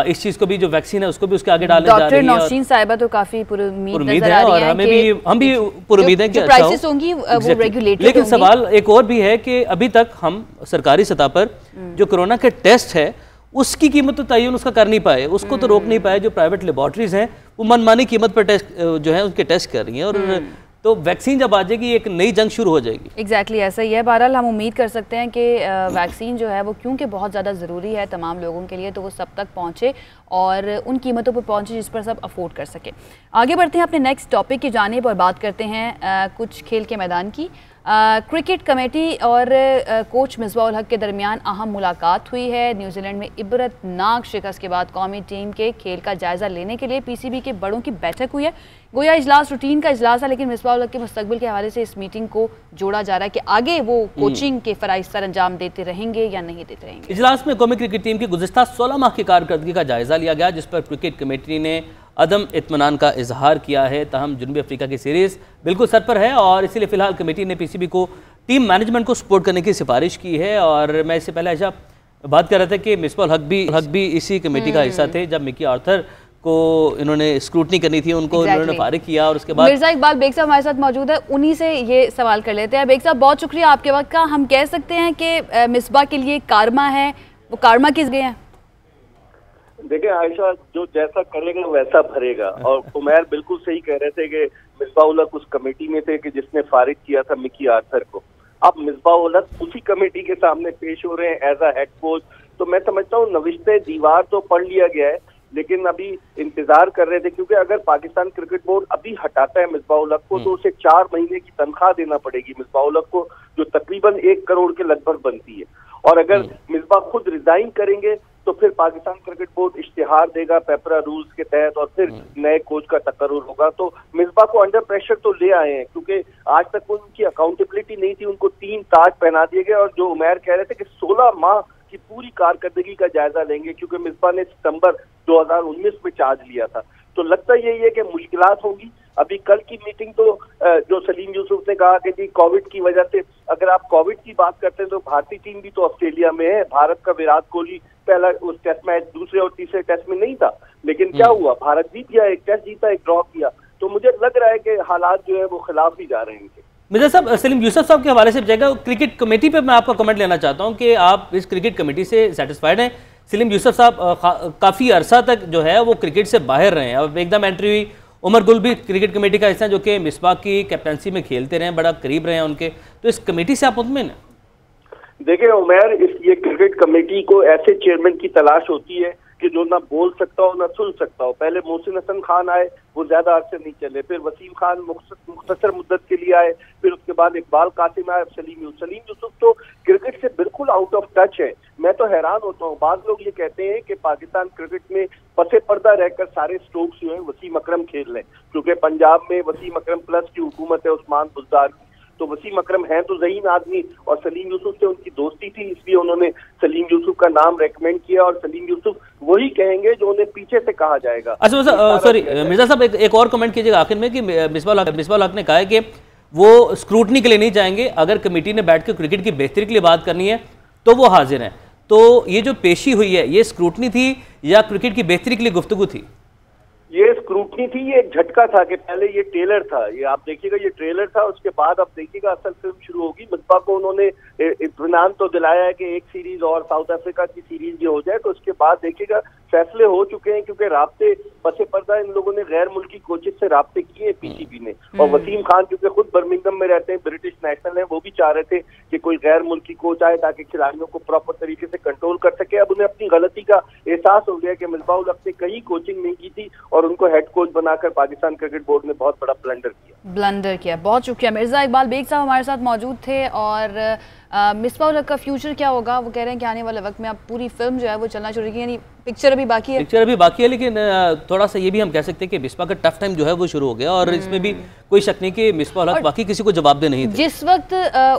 B: इस चीज़ को भी जो वैक्सीन है उसको भी उसके आगे डालने जा रही है? डॉक्टर
A: नौशीन साहिबा तो काफी पुरुमीद
B: है, और हम भी पुरुमीद हैं कि
A: प्राइसेस होंगी वो रेगुलेटेड।
B: लेकिन सवाल एक और भी है कि अभी तक हम सरकारी सतह पर जो कोरोना के टेस्ट है उसकी कीमत तो तयन उसका कर नहीं पाए, उसको तो रोक नहीं पाए। जो प्राइवेट लेबॉर्ट्रीज हैं वो मनमानी कीमत पर टेस्ट जो है उनके टेस्ट कर रही हैं, और तो वैक्सीन जब आ जाएगी एक नई जंग शुरू हो जाएगी।
A: एग्जैक्टली ऐसा ही है। बहरहाल हम उम्मीद कर सकते हैं कि वैक्सीन जो है वो क्योंकि बहुत ज़्यादा ज़रूरी है तमाम लोगों के लिए, तो वो सब तक पहुँचे और उन कीमतों पर पहुँचे जिस पर सब अफोर्ड कर सके। आगे बढ़ते हैं अपने नेक्स्ट टॉपिक की जानिब और बात करते हैं कुछ खेल के मैदान की। क्रिकेट कमेटी और कोच मिसबाह उल हक के दरमियान अहम मुलाकात हुई है। न्यूजीलैंड में इबरतनाक शिकस्त के बाद कौमी टीम के खेल का जायजा लेने के लिए पीसीबी के बड़ों की बैठक हुई है। गोया इजलास रूटीन का इजलास है, लेकिन मिसबाह उल हक के मुस्तकबिल के हवाले से इस मीटिंग को जोड़ा जा रहा है कि आगे वो कोचिंग के फराइज सर अंजाम देते रहेंगे या नहीं देते रहेंगे।
B: इजलास में कौमी क्रिकेट टीम की गुज़िस्ता 16 माह की कारकर्दगी का जायजा लिया गया, जिस पर क्रिकेट कमेटी ने अदम इत्मीनान का इजहार किया है। ताहम जनूबी अफ्रीका की सीरीज़ बिल्कुल सर पर है और इसीलिए फिलहाल कमेटी ने पीसीबी को टीम मैनेजमेंट को सपोर्ट करने की सिफारिश की है। और मैं इससे पहले ऐसा बात कर रहा था कि मिसबाह उल हक भी इसी कमेटी का हिस्सा थे। जब मिकी आर्थर को इन्होंने स्क्रूटनी करनी थी, उनको इन्होंने फारिग किया और उसके बाद
A: मिर्जा इकबाल बेग साहब हमारे साथ मौजूद है, उन्हीं से ये सवाल कर लेते हैं। बेग साहब बहुत शुक्रिया आपके वक्त का। हम कह सकते हैं कि मिसबाह के लिए कारमा है, वो कारमा किस गए हैं?
F: देखिए आयशा, जो जैसा करेगा वैसा भरेगा। और उमैर बिल्कुल सही कह रहे थे कि मिसबाह उल हक उस कमेटी में थे कि जिसने फारिग किया था मिकी आर्थर को। अब मिसबाह उल हक उसी कमेटी के सामने पेश हो रहे हैं एज अ हेड कोच। तो मैं समझता हूँ नविश्ते दीवार तो पढ़ लिया गया है, लेकिन अभी इंतजार कर रहे थे, क्योंकि अगर पाकिस्तान क्रिकेट बोर्ड अभी हटाता है मिसबाह उल हक को तो उसे 4 महीने की तनख्वाह देना पड़ेगी मिसबाह उल हक को, जो तकरीबन 1 करोड़ के लगभग बनती है। और अगर मिसबाह खुद रिजाइन करेंगे तो फिर पाकिस्तान क्रिकेट बोर्ड इश्तिहार देगा पेपरा रूल्स के तहत और फिर नए कोच का तकर्रुर होगा। तो मिसबाह को अंडर प्रेशर तो ले आए हैं, क्योंकि आज तक उनकी अकाउंटेबिलिटी नहीं थी, उनको 3 ताज पहना दिए गए। और जो उमैर कह रहे थे कि 16 माह की पूरी कारकर्दगी का जायजा लेंगे, क्योंकि मिसबाह ने सितंबर 2019 में चार्ज लिया था। तो लगता यही है कि मुश्किलात होगी। अभी कल की मीटिंग तो जो सलीम यूसुफ ने कहा कि जी कोविड की वजह से, अगर आप कोविड की बात करते हैं तो भारतीय टीम भी तो ऑस्ट्रेलिया में है। भारत का विराट कोहली पहला उस टेस्ट मैच दूसरे और तीसरे टेस्ट में नहीं था, लेकिन क्या हुआ, भारत जीत गया, एक टेस्ट जीता, एक ड्रॉ किया। तो मुझे लग रहा है कि हालात जो है वो खिलाफ ही जा रहे हैं इनके।
B: मिर्जा साहब, सलीम यूसुफ साहब के हवाले से जाएगा क्रिकेट कमेटी पे मैं आपका कमेंट लेना चाहता हूं कि आप इस क्रिकेट कमेटी से सेटिस्फाइड हैं? सलीम यूसुफ साहब काफ़ी अरसा तक जो है वो क्रिकेट से बाहर रहे हैं। अब एकदम एंट्री हुई, उमर गुल भी क्रिकेट कमेटी का हिस्सा, जो कि मिसबाह की कैप्टनसी में खेलते रहे, बड़ा करीब रहे हैं उनके। तो इस कमेटी से आप मुतमिन हैं?
F: देखिए उमैर, ये क्रिकेट कमेटी को ऐसे चेयरमैन की तलाश होती है कि जो ना बोल सकता हो ना सुन सकता हो। पहले मोहसिन हसन खान आए, वो ज्यादा अरसे नहीं चले, फिर वसीम खान मुख्तसर मुद्दत के लिए आए, फिर उसके बाद इकबाल कासिम आए, सलीम यूसुफ तो क्रिकेट से बिल्कुल आउट ऑफ टच है। मैं तो हैरान होता हूँ, बाज़ लोग ये कहते हैं कि पाकिस्तान क्रिकेट में पसे पर्दा रहकर सारे स्ट्रोक्स जो है वसीम अकरम खेल रहे हैं, क्योंकि पंजाब में वसीम अकरम प्लस की हुकूमत है उस्मान बुज़दार की। तो वसीम अकरम हैं तो ज़हीन आदमी, और सलीम यूसुफ से उनकी दोस्ती थी, इसलिए उन्होंने सलीम यूसुफ का नाम रेकमेंड किया। और सलीम यूसुफ वही कहेंगे जो उन्हें पीछे से कहा जाएगा।
B: अच्छा सॉरी मिर्जा साहब, एक और कमेंट कीजिएगा आखिर में कि मिसबाह उल हक ने कहा है कि वो स्क्रूटनी के लिए नहीं जाएंगे, अगर कमेटी ने बैठ कर क्रिकेट की बेहतरी के लिए बात करनी है तो वो हाजिर हैं। तो ये जो पेशी हुई है, ये स्क्रूटनी थी या क्रिकेट की बेहतरी के लिए गुफ्तगू थी?
F: ये स्क्रूटनी थी, ये एक झटका था कि पहले ये ट्रेलर था, ये आप देखिएगा ये ट्रेलर था, उसके बाद आप देखिएगा असल फिल्म शुरू होगी। मिसबाह को उन्होंने इत्मीनान तो दिलाया है कि एक सीरीज और साउथ अफ्रीका की सीरीज ये हो जाए, तो उसके बाद देखिएगा फैसले हो चुके हैं, क्योंकि राब्ते पसे पर्दा इन लोगों ने गैर मुल्की कोचेस से राब्ते किए पीसीबी ने। और वसीम खान क्योंकि खुद बर्मिंघम में रहते हैं, ब्रिटिश नेशनल हैं, वो भी चाह रहे थे कि कोई गैर मुल्की कोच आए ताकि खिलाड़ियों को प्रॉपर तरीके से कंट्रोल कर सके। अब उन्हें अपनी गलती का एहसास हो गया कि मिसबाह उल हक ने कहीं कोचिंग नहीं की थी और उनको हेड कोच बनाकर पाकिस्तान क्रिकेट बोर्ड ने बहुत बड़ा ब्लंडर किया। बहुत शुक्रिया। मिर्जा इकबाल बेग साहब हमारे साथ मौजूद थे। और मिसबाह उल हक का फ्यूचर क्या होगा, वो कह रहे हैं कि आने वाले वक्त में अब पूरी फिल्म जो है वो चलना शुरू की, यानी पिक्चर अभी बाकी है। लेकिन थोड़ा सा ये भी हम कह सकते हैं कि मिसबाह का टफ टाइम जो है वो शुरू हो गया, और इसमें भी कोई शक नहीं कि मिसबाह उल हक बाकी किसी को जवाब दे नहीं थे।
A: जिस वक्त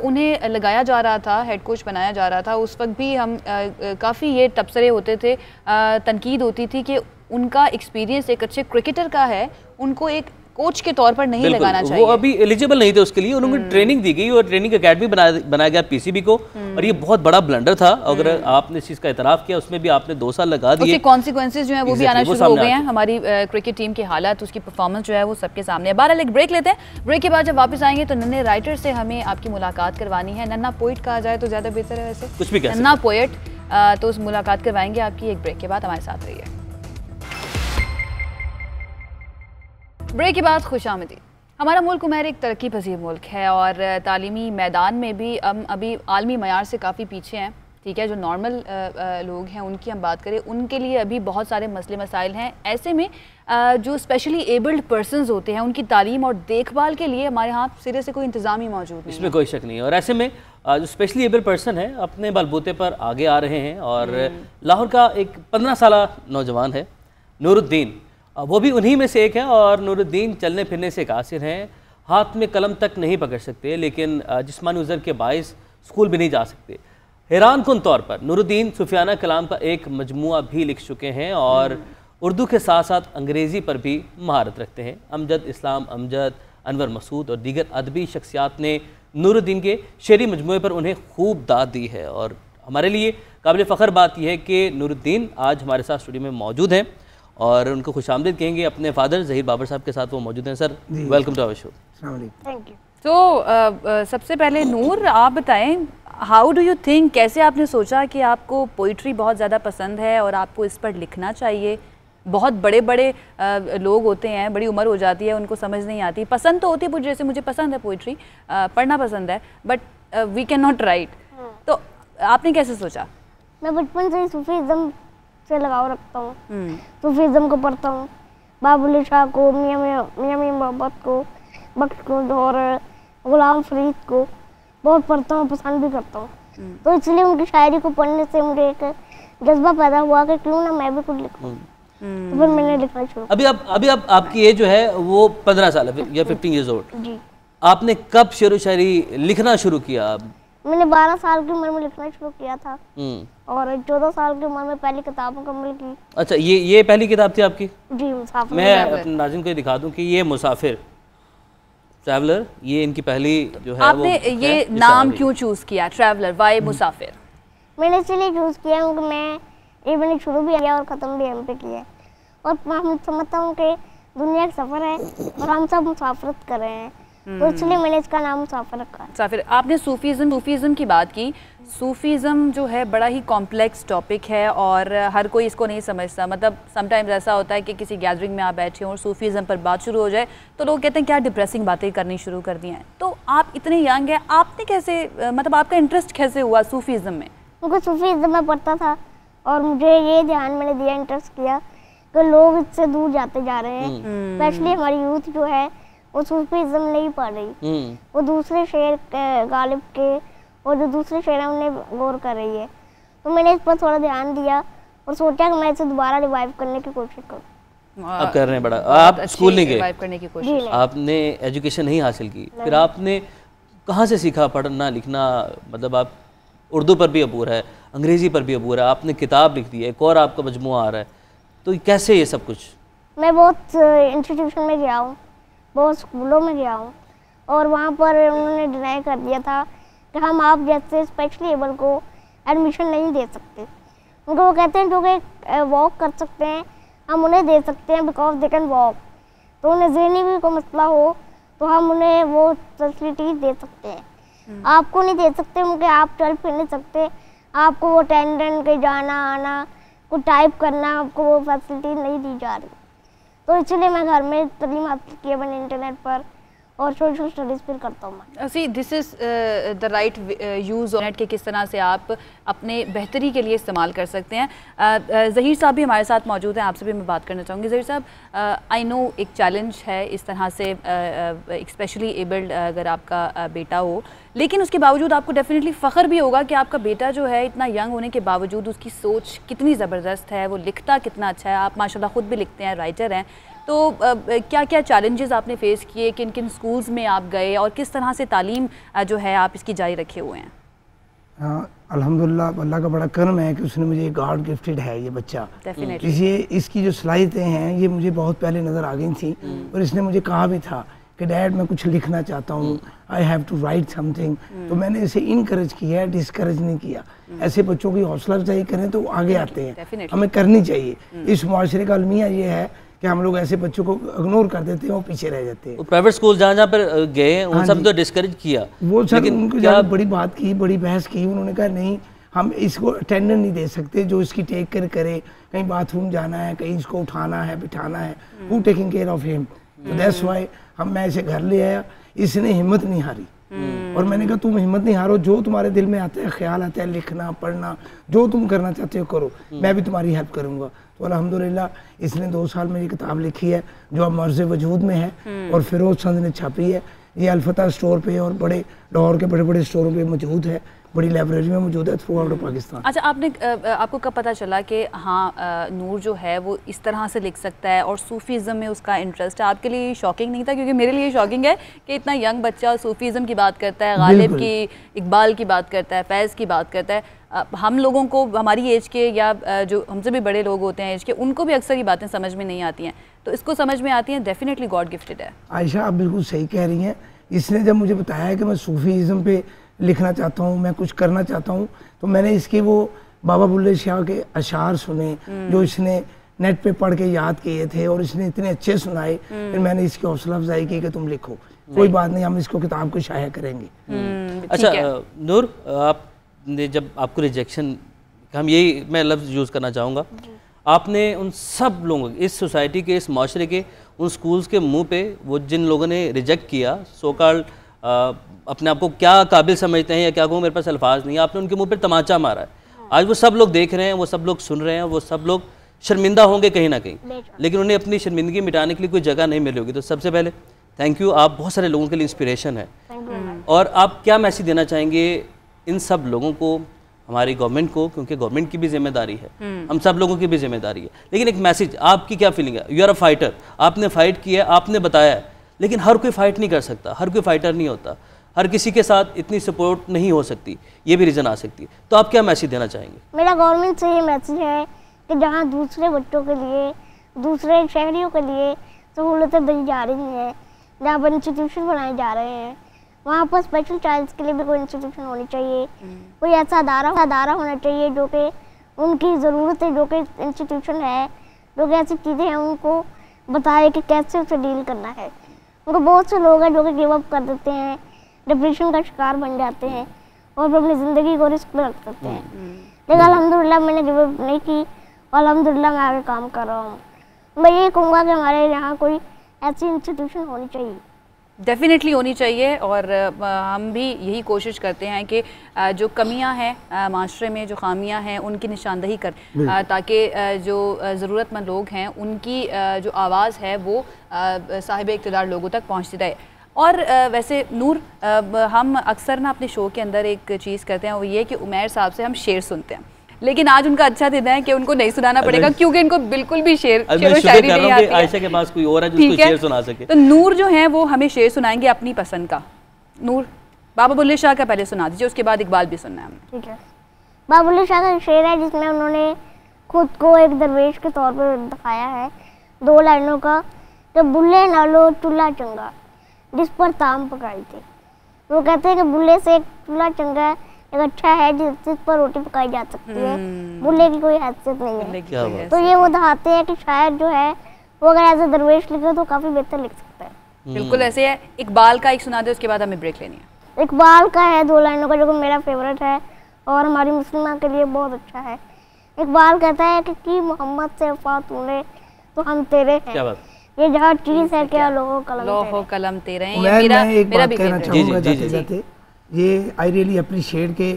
A: उन्हें लगाया जा रहा था, हेड कोच बनाया जा रहा था, उस वक्त भी हम काफ़ी ये तबसरे होते थे, तनकीद होती थी कि उनका एक्सपीरियंस एक अच्छे क्रिकेटर का है, उनको एक कोच के तौर पर नहीं लगाना चाहिए।
B: वो अभी एलिजिबल नहीं थे उसके लिए, उनको ट्रेनिंग दी गई और ट्रेनिंग एकेडमी बनाया गया पीसीबी को, और ये बहुत बड़ा ब्लंडर था। अगर आपने इस चीज़ का इतराफ़ किया, उसमें भी आपने 2 साल लगा दिए,
A: कॉन्सिक्वेंसेज जो है वो भी आना शुरू हो गए हैं। हमारी क्रिकेट टीम की हालत, उसकी परफॉर्मेंस जो है वो सबके सामने है। 12 एक ब्रेक लेते हैं। ब्रेक के बाद जब वापस आएंगे तो नन्हे राइटर से हमें आपकी मुलाकात करवानी है। नन्हा पोइट कहा जाए तो ज़्यादा बेहतर है, वैसे
B: कुछ भी
A: नन्हा पोइट, तो उस मुलाकात करवाएंगे आपकी। एक ब्रेक के बाद हमारे साथ रहिए। ब्रेक के बाद खुशामदीद। हमारा मुल्क उमैर एक तरक्की पजीर मुल्क है, और तालीमी मैदान में भी हम अभी आलमी मयार से काफ़ी पीछे हैं। ठीक है, जो नॉर्मल लोग हैं उनकी हम बात करें, उनके लिए अभी बहुत सारे मसले मसाइल हैं। ऐसे में जो स्पेशली एबल्ड पर्सनस होते हैं उनकी तालीम और देखभाल के लिए हमारे यहाँ सिरे से कोई इंतज़ाम ही मौजूद नहीं,
B: इसमें कोई शक नहीं है। और ऐसे में जो स्पेशली एबल्ड पर्सन है अपने बलबूते पर आगे आ रहे हैं और लाहौर का एक 15 साल नौजवान है नूरुद्दीन, वो भी उन्हीं में से एक है। और नूरुद्दीन चलने फिरने से कासिर हैं, हाथ में कलम तक नहीं पकड़ सकते, लेकिन जिस्मानी उज़र के बाइस स्कूल भी नहीं जा सकते। हैरान कुन तौर पर नूरुद्दीन सूफियाना कलाम का एक मजमुआ भी लिख चुके हैं और उर्दू के साथ साथ अंग्रेज़ी पर भी महारत रखते हैं। अमजद इस्लाम अमजद, अनवर मसूद और दीगर अदबी शख्सियात ने नूरुद्दीन के शेरी मजमुए पर उन्हें खूब दाद दी है। और हमारे लिए काबिल फ़ख्र बात यह है कि नूरुद्दीन आज हमारे साथ स्टूडियो में मौजूद हैं और उनको खुशामदीद कहेंगे। अपने फादर ज़हीर बाबर साहब के साथ वो मौजूद हैं। Sir, welcome to our show.
A: Thank you. तो सबसे पहले नूर, आप बताएं, हाउ डू यू थिंक, कैसे आपने सोचा कि आपको पोइट्री बहुत ज़्यादा पसंद है और आपको इस पर लिखना चाहिए? बहुत बड़े बड़े लोग होते हैं, बड़ी उम्र हो जाती है, उनको समझ नहीं आती, पसंद तो होती है, जैसे मुझे पसंद है पोइट्री, पढ़ना पसंद है, but we can not write. तो आपने कैसे सोचा?
G: मैं बचपन से ही सूफीज़्म से लगाव रखता हूँ, सूफीज़्म को पढ़ता हूँ, बाबुल शाह को, मियां मोहब्बत को, बख्श को और गुलाम फरीद को बहुत पढ़ता हूँ, पसंद भी करता हूँ। तो इसलिए उनकी शायरी को पढ़ने से मुझे एक जज्बा पैदा हुआ कि क्यों ना मैं भी कुछ लिखूं। तो फिर मैंने लिखना शुरू।
B: अभी आपकी एज जो है वो 15 साल है या 15 ईयर्स ओल्ड
G: जी।
B: आपने कब शेर व शायरी लिखना शुरू किया?
G: मैंने 12 साल की उम्र में लिखना शुरू किया था और 14 साल की उम्र में पहली किताब मुकम्मल की।
B: अच्छा, ये पहली किताब थी आपकी?
G: जी, मुसाफिर।
B: मैं अपने नाज़रीन को दिखा दूं कि ये मुसाफिर ट्रैवलर, ये इनकी पहली जो है।
A: आपने ये नाम क्यों चूज किया, ट्रैवलर, वाई मुसाफिर?
G: मैंने इसलिए चूज किया क्योंकि मैं ये मैंने शुरू भी किया और ख़त्म भी एम पे किया और मैं समझता हूँ कि दुनिया का सफ़र है और हम सब मुसाफरत कर रहे हैं, तो इसलिए मैंने इसका नाम मुसाफिर रखा।
A: मुसाफिर। आपने सूफीज़म की बात की। सूफीज़म जो है बड़ा ही कॉम्प्लेक्स टॉपिक है और हर कोई इसको नहीं समझता। मतलब समटाइम्स ऐसा होता है कि किसी गैदरिंग में आप बैठे हो और सूफीज़म पर बात शुरू हो जाए तो लोग कहते हैं क्या डिप्रेसिंग बातें करनी शुरू कर दी हैं। तो आप इतने यंग हैं, आपने कैसे, मतलब आपका इंटरेस्ट कैसे हुआ सूफीज़म में?
G: क्योंकि सूफीज़म में पढ़ता था और मुझे ये ध्यान मैंने दिया, इंटरेस्ट किया कि लोग इससे दूर जाते जा रहे हैं, स्पेशली हमारी यूथ जो है वो सूफीज़म नहीं पढ़ रही, वो दूसरे शेर गालिब के और जो दूसरे शेर हैं उन्हें गौर कर रही है। तो मैंने इस पर थोड़ा ध्यान दिया और सोचा कि मैं इसे दोबारा रिवाइव करने की कोशिश करूँ।
B: आप कर रहे हैं बड़ा। आप स्कूल नहीं गए,
A: रिवाइव करने की कोशिश,
B: आपने एजुकेशन नहीं हासिल की, फिर आपने कहाँ से सीखा पढ़ना लिखना? मतलब आप उर्दू पर भी अबूर है, अंग्रेज़ी पर भी अबूर है, आपने किताब लिख दी है, एक और आपका मजमुआ आ रहा है, तो कैसे ये सब कुछ?
G: मैं बहुत इंस्टीट्यूशन में गया हूँ, बहुत स्कूलों में गया हूँ और वहाँ पर उन्होंने डिनाई कर दिया था कि हम आप जैसे स्पेशली एबल को एडमिशन नहीं दे सकते, क्योंकि वो कहते हैं जो कि वॉक कर सकते हैं हम उन्हें दे सकते हैं बिकॉज दे कैन वॉक। तो उन्हें ज़हनी भी कोई मसला हो तो हम उन्हें वो फैसिलिटीज दे सकते हैं, आपको नहीं दे सकते क्योंकि आप चल फिर नहीं सकते, आपको वो अटेंडेंट के जाना आना को टाइप करना आपको वो फैसिलिटी नहीं दी जा रही। तो इसलिए मैं घर में तालीम हासिल किया मैंने इंटरनेट पर और सोशल स्टडीज़ फिर करता हूँ।
A: See this is the right use of net के किस तरह से आप अपने बेहतरी के लिए इस्तेमाल कर सकते हैं। ज़हीर साहब भी हमारे साथ मौजूद हैं, आपसे भी मैं बात करना चाहूँगी। ज़हीर साहब, आई नो एक चैलेंज है इस तरह से, स्पेशली एबल्ड अगर आपका बेटा हो, लेकिन उसके बावजूद आपको डेफिनेटली फ़ख्र भी होगा कि आपका बेटा जो है इतना यंग होने के बावजूद उसकी सोच कितनी ज़बरदस्त है, वो लिखता कितना अच्छा है। आप माशाल्लाह ख़ुद भी लिखते हैं, राइटर हैं। तो क्या क्या चैलेंजेस आपने फेस किए, किन किन स्कूल्स में आप गए और किस तरह से तालीम जो है आप इसकी जारी रखे हुए हैं?
H: हाँ, अल्हम्दुलिल्लाह, अल्लाह का बड़ा करम है कि उसने मुझे गॉड गिफ्टेड है ये बच्चा। इसलिए इसकी जो सलाहियतें हैं ये मुझे बहुत पहले नज़र आ गई थी और इसने मुझे कहा भी था कि डैड मैं कुछ लिखना चाहता हूँ, I have to write something. तो मैंने इसे इनकरेज किया है, डिस्करेज नहीं किया। ऐसे बच्चों की हौसला अफजाई करें तो वो आगे आते हैं, हमें करनी चाहिए। इस मुआशरे का अलमिया ये है कि हम लोग ऐसे बच्चों को इग्नोर कर देते हैं और पीछे रह जाते हैं।
B: प्राइवेट स्कूल जहाँ जहाँ पर गए उन सब तो डिस्करेज किया,
H: वो सर उनको ज़्यादा बड़ी बात की, बड़ी बहस की। उन्होंने कहा नहीं, हम इसको अटेंडेंस नहीं दे सकते, जो इसकी टेक केयर करे, कहीं बाथरूम जाना है, कहीं इसको उठाना है बिठाना है, who taking care of him. That's why मैं इसे घर ले आया। इसने हिम्मत नहीं हारी और मैंने कहा तुम हिम्मत नहीं हारो, जो तुम्हारे दिल में आता है, ख्याल आता है, लिखना पढ़ना जो तुम करना चाहते हो करो, मैं भी तुम्हारी हेल्प करूँगा। तो अल्हम्दुलिल्लाह इसने 2 साल में ये किताब लिखी है जो अब मर्ज़ वजूद में है और फिरोज चंद ने छापी है। ये अलफता स्टोर पे और बड़े लाहौर के बड़े बड़े स्टोरों पे मौजूद है, बड़ी लाइब्रेरी में मौजूद है थ्रू आउट पाकिस्तान।
A: अच्छा, आपको कब पता चला कि हाँ नूर जो है वो इस तरह से लिख सकता है और सूफीज़म में उसका इंटरेस्ट है? आपके लिए शॉकिंग नहीं था? क्योंकि मेरे लिए शॉकिंग है कि इतना यंग बच्चा सूफीज़म की बात करता है, गालिब की, इकबाल की बात करता है, फैज़ की बात करता है। हम लोगों को, हमारी एज के या जो हमसे भी बड़े लोग होते हैं एज के, उनको भी अक्सर ये बातें समझ में नहीं आती हैं, तो इसको समझ में आती हैं। डेफिनेटली गॉड गिफ्टेड है।
H: आयशा आप बिल्कुल सही कह रही हैं। इसने जब मुझे बताया है कि मैं सूफीज़म पे लिखना चाहता हूँ, मैं कुछ करना चाहता हूँ, तो मैंने इसके वो बाबा बुल्ले शाह के अशार सुने जो इसने नेट पे पढ़ के याद किए थे और इसने इतने अच्छे सुनाए, फिर मैंने इसकी हौसला अफजाई की कि तुम लिखो, कोई बात नहीं, हम इसको किताब को शाया करेंगे।
B: अच्छा नूर, आपने जब आपको रिजेक्शन, हम यही मैं लफ्ज़ यूज़ करना चाहूँगा, आपने उन सब लोगों, इस सोसाइटी के, इस माशरे के, उन स्कूल्स के मुंह पे, वो जिन लोगों ने रिजेक्ट किया, सो कॉल्ड अपने आप को क्या काबिल समझते हैं या क्या कहूँ, मेरे पास अल्फाज नहीं है, आपने उनके मुंह पे तमाचा मारा है। आज वो सब लोग देख रहे हैं, वो सब लोग सुन रहे हैं, वो सब लोग शर्मिंदा होंगे कहीं ना कहीं, लेकिन उन्हें अपनी शर्मिंदगी मिटाने के लिए कोई जगह नहीं मिली होगी। तो सबसे पहले थैंक यू, आप बहुत सारे लोगों के लिए इंस्पिरेशन है। और आप क्या मैसेज देना चाहेंगे इन सब लोगों को, हमारी गवर्नमेंट को, क्योंकि गवर्नमेंट की भी जिम्मेदारी है, हम सब लोगों की भी जिम्मेदारी है, लेकिन एक मैसेज, आपकी क्या फीलिंग है? यू आर अ फाइटर, आपने फाइट किया है, आपने बताया है, लेकिन हर कोई फाइट नहीं कर सकता, हर कोई फाइटर नहीं होता, हर किसी के साथ इतनी सपोर्ट नहीं हो सकती, ये भी रीज़न आ सकती है। तो आप क्या मैसेज देना चाहेंगे?
G: मेरा गवर्नमेंट से ये मैसेज है कि जहाँ दूसरे बच्चों के लिए, दूसरे शहरियों के लिए सहूलतें बनी जा रही हैं, जहाँ पर इंस्टीट्यूशन बनाए जा रहे हैं, वहाँ पर स्पेशल चाइल्ड्स के लिए भी कोई इंस्टीट्यूशन होनी चाहिए, कोई ऐसा अदारा होना चाहिए जो कि उनकी ज़रूरतें, जो कि इंस्टीट्यूशन है, जो कि ऐसी चीज़ें हैं उनको बताए कि कैसे उसे डील करना है। उनको बहुत से लोग हैं जो कि गिव अप कर देते हैं, डिप्रेशन का शिकार बन जाते हैं और फिर अपनी ज़िंदगी को रिस्क में रख सकते हैं। लेकिन अल्हम्दुलिल्लाह मैंने गिव अप नहीं की और अल्हम्दुलिल्लाह मैं आगे काम कर रहा हूँ। मैं ये कहूँगा कि हमारे यहाँ कोई ऐसी इंस्टीट्यूशन होनी चाहिए,
A: डेफिनेटली होनी चाहिए। और हम भी यही कोशिश करते हैं कि जो कमियां हैं माशरे में, जो खामियां हैं, उनकी निशानदही कर, ताकि जो ज़रूरतमंद लोग हैं उनकी जो आवाज़ है वो साहिब इक़्तिदार लोगों तक पहुंचती रहे। और वैसे नूर, हम अक्सर ना अपने शो के अंदर एक चीज़ करते हैं, वो ये कि उमैर साहब से हम शेर सुनते हैं, लेकिन आज उनका अच्छा दिन है कि उनको नहीं सुनाना पड़ेगा क्योंकि इनको बिल्कुल भी शेर शायरी नहीं आती है।
B: आयशा के पास कोई और है जो उसको शेर सुना सके।
A: तो नूर जो है वो हमें शेर सुनाएंगे अपनी पसंद का। नूर, बाबा बुल्ले शाह का पहले सुना दीजिए, उसके बाद इकबाल भी सुनना है हमने।
G: ठीक है। बाबा बुल्ले शाह का शेर है जिसमें उन्होंने खुद को एक दरवेश के तौर पर दिखाया है, 2 लाइनों का। कि बुल्ले नालो चूल्हा चंगा जिस पर ताम पकाई थी। वो कहते हैं कि बुल्ले से एक चूल्हा चंगा एक अच्छा है जिस पर रोटी पकाई जा सकती है, बुल्ले की कोई हैसियत नहीं है। तो ये वो दिखाते हैं कि शायर जो है वो अगर एज ए दरवेश लिखे तो काफ़ी बेहतर लिख सकता है।
A: बिल्कुल ऐसे है। इकबाल का एक सुना दे, उसके बाद हमें ब्रेक लेनी है।
G: इकबाल का है 2 लाइनों का जो कि मेरा फेवरेट है और हमारी मुस्लिमा के लिए बहुत अच्छा है। इकबाल कहता है कि मोहम्मद से वफा तूने तो हम तेरे हैं, क्या बात? ये जहाँ चीज़ है क्या लोहो
A: कलम तेरे हैं।
H: मैं एक बात कहना चाहूँगा जाते जाते, ये आई रियली अप्रिशिएट के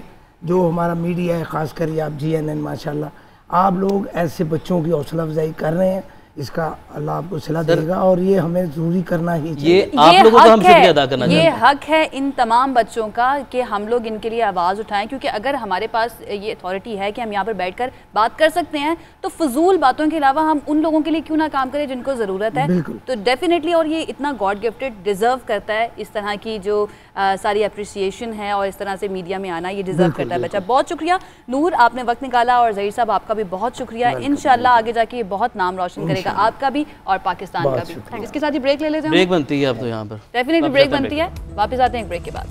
H: जो हमारा मीडिया है, खासकर आप GNN, माशाल्लाह आप लोग ऐसे बच्चों की हौसला अफजाई कर रहे हैं, इसका अल्लाह आपको सिला देगा और ये हमें जरूरी करना ही चाहिए।
B: ये आप लोगों को हम शुक्रिया अदा करना चाहिए।
A: ये हक है इन तमाम बच्चों का कि हम लोग इनके लिए आवाज़ उठाएं, क्योंकि अगर हमारे पास ये अथॉरिटी है कि हम यहाँ पर बैठकर बात कर सकते हैं, तो फजूल बातों के अलावा हम उन लोगों के लिए क्यों ना काम करें जिनको ज़रूरत है। तो डेफिनेटली, और ये इतना गॉड गिफ्टेड डिज़र्व करता है इस तरह की जो सारी अप्रिसिएशन है और इस तरह से मीडिया में आना, ये डिज़र्व करता है बच्चा। बहुत शुक्रिया नूर, आपने वक्त निकाला, और ज़हीर साहब आपका भी बहुत शुक्रिया। इंशाल्लाह आगे जाके ये बहुत नाम रोशन करेगा, आपका भी और पाकिस्तान का भी। इसके साथ ही ब्रेक ले लेते हैं।
B: ब्रेक बनती है अब तो यहाँ पर,
A: डेफिनेटली ब्रेक बनती है। वापस आते हैं ब्रेक के बाद।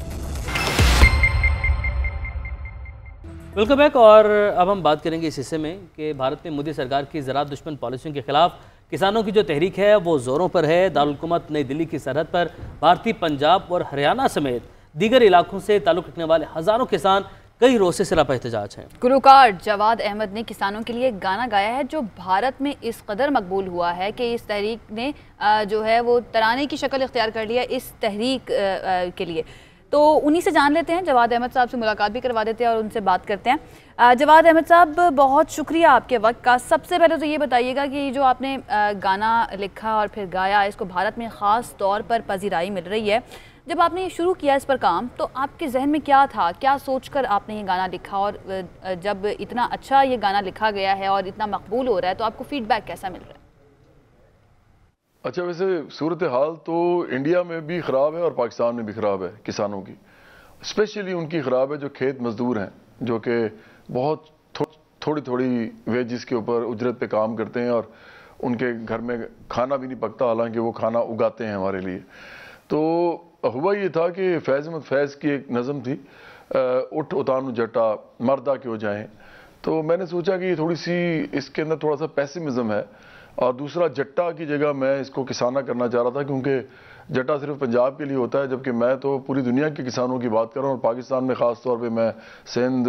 B: Welcome back. और अब हम बात करेंगे इस हिस्से में कि भारत में मोदी सरकार की ज़राअत दुश्मन पॉलिसियों के खिलाफ किसानों की जो तहरीक है वो ज़ोरों पर है। दारुल हुकूमत नई दिल्ली की सरहद पर भारतीय पंजाब और हरियाणा समेत दीगर इलाकों से ताल्लुक़ रखने वाले हज़ारों किसान कई रोज़ से सरापा एहतजाज हैं।
A: गुलकार जवाद अहमद ने किसानों के लिए एक गाना गाया है जो भारत में इस कदर मकबूल हुआ है कि इस तहरीक ने जो है वो तराने की शक्ल इख्तियार कर लिया इस तहरीक के लिए। तो उन्हीं से जान लेते हैं, जवाद अहमद साहब से मुलाकात भी करवा देते हैं और उनसे बात करते हैं। जवाद अहमद साहब, बहुत शुक्रिया आपके वक्त का। सबसे पहले तो ये बताइएगा कि जो आपने गाना लिखा और फिर गाया, इसको भारत में ख़ास तौर पर पजीराई मिल रही है। जब आपने ये शुरू किया इस पर काम, तो आपके जहन में क्या था, क्या सोचकर आपने ये गाना लिखा, और जब इतना अच्छा ये गाना लिखा गया है और इतना मकबूल हो रहा है तो आपको फीडबैक कैसा मिल रहा है?
I: अच्छा, वैसे सूरत हाल तो इंडिया में भी ख़राब है और पाकिस्तान में भी ख़राब है किसानों की। स्पेशली उनकी ख़राब है जो खेत मजदूर हैं, जो कि बहुत थोड़ी थोड़ी वेजिस के ऊपर उजरत पे काम करते हैं और उनके घर में खाना भी नहीं पकता, हालांकि वो खाना उगाते हैं हमारे लिए। तो हुआ ये था कि फैज़ अहमद फैज़ की एक नज़म थी, उठ उतानू जट्टा मर्दा क्यों जाएं। तो मैंने सोचा कि थोड़ी सी इसके अंदर थोड़ा सा पैसिमिज़म है, और दूसरा जट्टा की जगह मैं इसको किसाना करना चाह रहा था, क्योंकि जट्टा सिर्फ पंजाब के लिए होता है, जबकि मैं तो पूरी दुनिया के किसानों की बात कर रहा हूँ। और पाकिस्तान में ख़ास तौर पे मैं सिंध,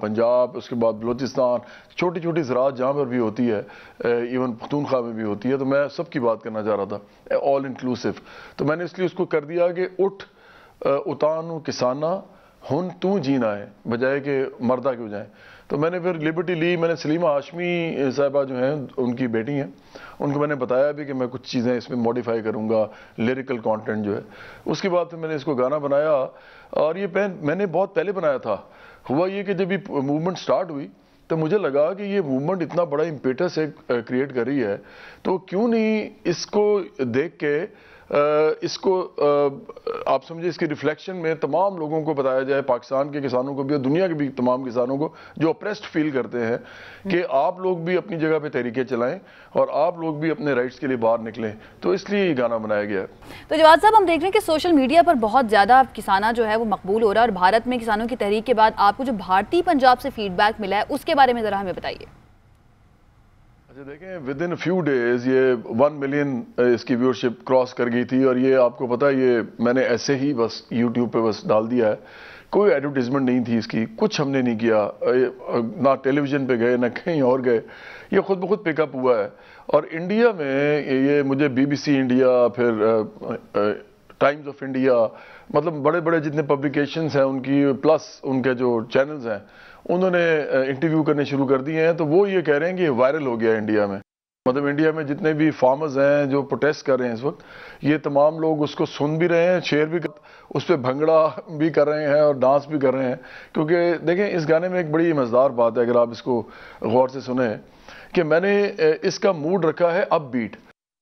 I: पंजाब, उसके बाद बलूचिस्तान, छोटी छोटी ज़राअत जहाँ पर भी होती है, इवन पख्तूनख्वा में भी होती है, तो मैं सबकी बात करना चाह रहा था, ऑल इंक्लूसिव। तो मैंने इसलिए उसको कर दिया कि उठ उतानू किसाना हुन तू जीना है, बजाय कि मर्दा क्यों जाए। तो मैंने फिर लिबर्टी ली। मैंने सलीमा हाशमी साहिबा जो हैं, उनकी बेटी हैं, उनको मैंने बताया भी कि मैं कुछ चीज़ें इसमें मॉडिफाई करूँगा, लिरिकल कंटेंट जो है। उसके बाद फिर मैंने इसको गाना बनाया, और ये मैंने बहुत पहले बनाया था। हुआ ये कि जब ये मूवमेंट स्टार्ट हुई तो मुझे लगा कि ये मूवमेंट इतना बड़ा इम्पेटस क्रिएट कर रही है, तो क्यों नहीं इसको देख के इसको आप समझे इसके रिफ्लेक्शन में तमाम लोगों को बताया जाए, पाकिस्तान के किसानों को भी और दुनिया के भी तमाम किसानों को जो ऑप्रेस्ड फील करते हैं, कि आप लोग भी अपनी जगह पे तहरीकें चलाएं और आप लोग भी अपने राइट्स के लिए बाहर निकलें। तो इसलिए ये गाना बनाया गया है।
A: तो जवाद साहब, हम देख रहे हैं कि सोशल मीडिया पर बहुत ज़्यादा किसाना जो है वो मकबूल हो रहा है, और भारत में किसानों की तहरीक के बाद आपको जो भारतीय पंजाब से फीडबैक मिला है उसके बारे में ज़रा हमें बताइए।
I: अच्छा, देखें, विद इन फ्यू डेज ये 1 मिलियन इसकी व्यूअरशिप क्रॉस कर गई थी। और ये आपको पता है, ये मैंने ऐसे ही बस यूट्यूब पे बस डाल दिया है, कोई एडवर्टीजमेंट नहीं थी इसकी, कुछ हमने नहीं किया, ना टेलीविजन पे गए ना कहीं और गए, ये खुद ब खुद पिकअप हुआ है। और इंडिया में ये मुझे BBC इंडिया, फिर टाइम्स ऑफ इंडिया, मतलब बड़े बड़े जितने पब्लिकेशंस हैं उनकी, प्लस उनके जो चैनल्स हैं, उन्होंने इंटरव्यू करने शुरू कर दिए हैं। तो वो ये कह रहे हैं कि वायरल हो गया इंडिया में। मतलब इंडिया में जितने भी फार्मर्स हैं जो प्रोटेस्ट कर रहे हैं इस वक्त, ये तमाम लोग उसको सुन भी रहे हैं, शेयर भी उस पर भंगड़ा भी कर रहे हैं और डांस भी कर रहे हैं। क्योंकि देखें, इस गाने में एक बड़ी मज़ेदार बात है, अगर आप इसको गौर से सुने, कि मैंने इसका मूड रखा है अप बीट।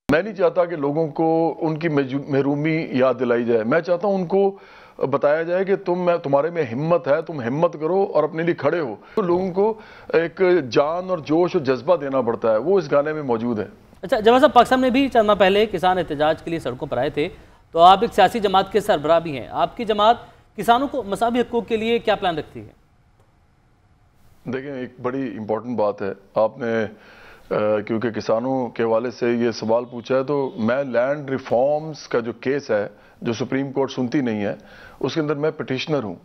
I: मैं नहीं चाहता कि लोगों को उनकी महरूमी याद दिलाई जाए, मैं चाहता हूं उनको बताया जाए कि तुम्हारे में हिम्मत है, तुम हिम्मत करो और अपने लिए खड़े हो। तो लोगों को एक जान और जोश और जज्बा देना पड़ता है, वो इस गाने में मौजूद है।
B: अच्छा जवाब साहब, पाकिस्तान में भी चंद माह पहले किसान एहतजाज के लिए सड़कों पर आए थे, तो आप एक सियासी जमात के सरबराह भी हैं, आपकी जमात किसानों को मसावी हकूक़ के लिए क्या प्लान रखती है?
I: देखें, एक बड़ी इंपॉर्टेंट बात है, आपने क्योंकि किसानों के हवाले से ये सवाल पूछा है, तो मैं लैंड रिफॉर्म्स का जो केस है जो सुप्रीम कोर्ट सुनती नहीं है, उसके अंदर मैं पिटिशनर हूँ।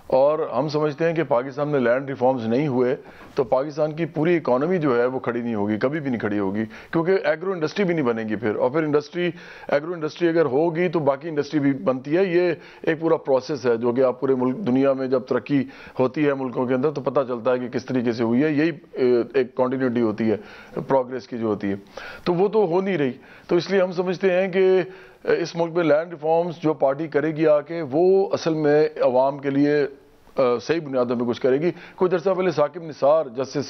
I: और हम समझते हैं कि पाकिस्तान में लैंड रिफॉर्म्स नहीं हुए तो पाकिस्तान की पूरी इकोनॉमी जो है वो खड़ी नहीं होगी, कभी भी नहीं खड़ी होगी, क्योंकि एग्रो इंडस्ट्री भी नहीं बनेगी फिर। और फिर एग्रो इंडस्ट्री अगर होगी तो बाकी इंडस्ट्री भी बनती है। ये एक पूरा प्रोसेस है जो कि आप पूरे मुल्क दुनिया में जब तरक्की होती है मुल्कों के अंदर तो पता चलता है कि किस तरीके से हुई है। यही एक कॉन्टीन्यूटी होती है प्रोग्रेस की जो होती है, तो वो तो हो नहीं रही। तो इसलिए हम समझते हैं कि इस मुल्क में लैंड रिफॉर्म्स जो पार्टी करेगी आके, वो असल में अवाम के लिए सही बुनियादों में कुछ करेगी। कुछ अर्सा पहले जस्टिस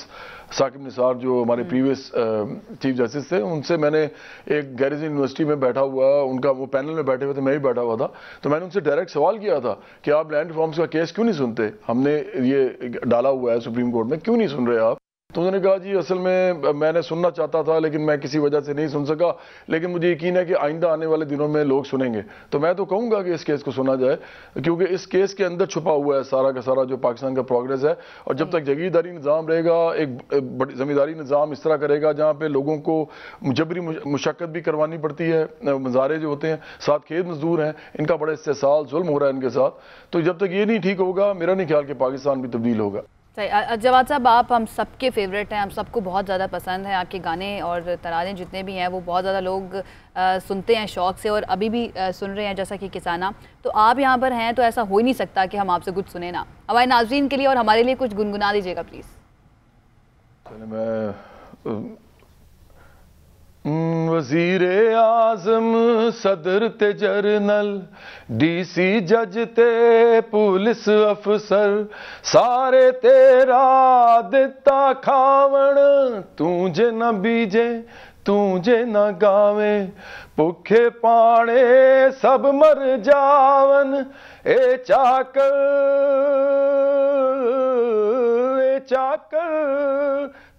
I: साकिब निसार जो हमारे प्रीवियस चीफ जस्टिस थे, उनसे मैंने एक गैरिसन यूनिवर्सिटी में बैठा हुआ, उनका वो पैनल में बैठे हुए थे, मैं भी बैठा हुआ था, तो मैंने उनसे डायरेक्ट सवाल किया था कि आप लैंड रिफॉर्म्स का केस क्यों नहीं सुनते, हमने ये डाला हुआ है सुप्रीम कोर्ट में, क्यों नहीं सुन रहे आप? तो उन्होंने कहा जी असल में मैंने सुनना चाहता था लेकिन मैं किसी वजह से नहीं सुन सका, लेकिन मुझे यकीन है कि आइंदा आने वाले दिनों में लोग सुनेंगे। तो मैं तो कहूँगा कि इस केस को सुना जाए, क्योंकि इस केस के अंदर छुपा हुआ है सारा का सारा जो पाकिस्तान का प्रोग्रेस है। और जब तक जागीरदारी निज़ाम रहेगा, एक बड़ी ज़मींदारी निज़ाम इस तरह करेगा जहाँ पे लोगों को जबरी मुशक्क़त भी करवानी पड़ती है, मज़ारे जो होते हैं, साथ खेत मजदूर हैं, इनका बड़ा इस्तेसाल जुल्म हो रहा है इनके साथ, तो जब तक ये नहीं ठीक होगा मेरा नहीं ख्याल कि पाकिस्तान भी तब्दील होगा।
A: सही। जवाद साहब, आप हम सबके फेवरेट हैं, हम सबको बहुत ज़्यादा पसंद है, आपके गाने और तराने जितने भी हैं वो बहुत ज़्यादा लोग सुनते हैं शौक़ से और अभी भी सुन रहे हैं, जैसा कि किसाना। तो आप यहाँ पर हैं तो ऐसा हो ही नहीं सकता कि हम आपसे कुछ सुने ना। हमारे नाज़रीन के लिए और हमारे लिए कुछ गुनगुना दीजिएगा प्लीज़।
I: वज़ीरे आज़म सदर ते जरनल DC जज ते पुलिस अफसर सारे तेरा दिता खावण तूं जे न बीजे तूं जे न गावे भुखे पाणे सब मर जावन ए चाकर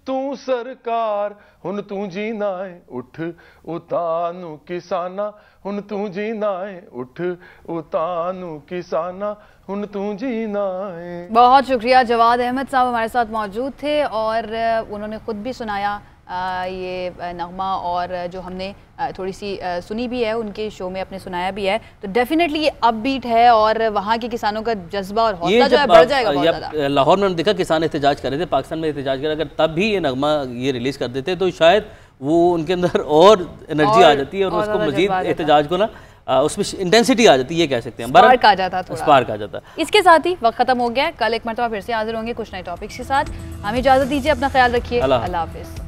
I: तू सरकार हुन तू जीना है उठ उतानू किसाना हुन तू जीना है उठ उतानू किसाना हुन तू जीना है।
A: बहुत शुक्रिया। जवाद अहमद साहब हमारे साथ मौजूद थे और उन्होंने ख़ुद भी सुनाया ये नगमा और जो हमने थोड़ी सी सुनी भी है उनके शो में अपने सुनाया भी है। तो डेफिनेटली ये अपबीट है और वहाँ के किसानों का जज्बा और हौसला जो है बढ़ जाएगा बहुत ज़्यादा।
B: लाहौर में हमने देखा किसान एहतजाज कर रहे थे, पाकिस्तान में एहतजाज कर रहे, अगर तब भी ये नगमा ये रिलीज़ कर देते तो शायद वो उनके अंदर और एनर्जी आ जाती है और उसको मजीद एहतजाज को ना उसमें इंटेंसिटी आ जाती है, ये कह सकते हैं,
A: स्पार्क आ जाता है,
B: स्पार्क आ जाता है।
A: इसके साथ ही वक्त खत्म हो गया है। कल एक मरतबा फिर से हाजिर होंगे कुछ नए टॉपिक्स के साथ। हमें इजाज़त दीजिए, अपना ख्याल रखिए, अल्लाह हाफिज़।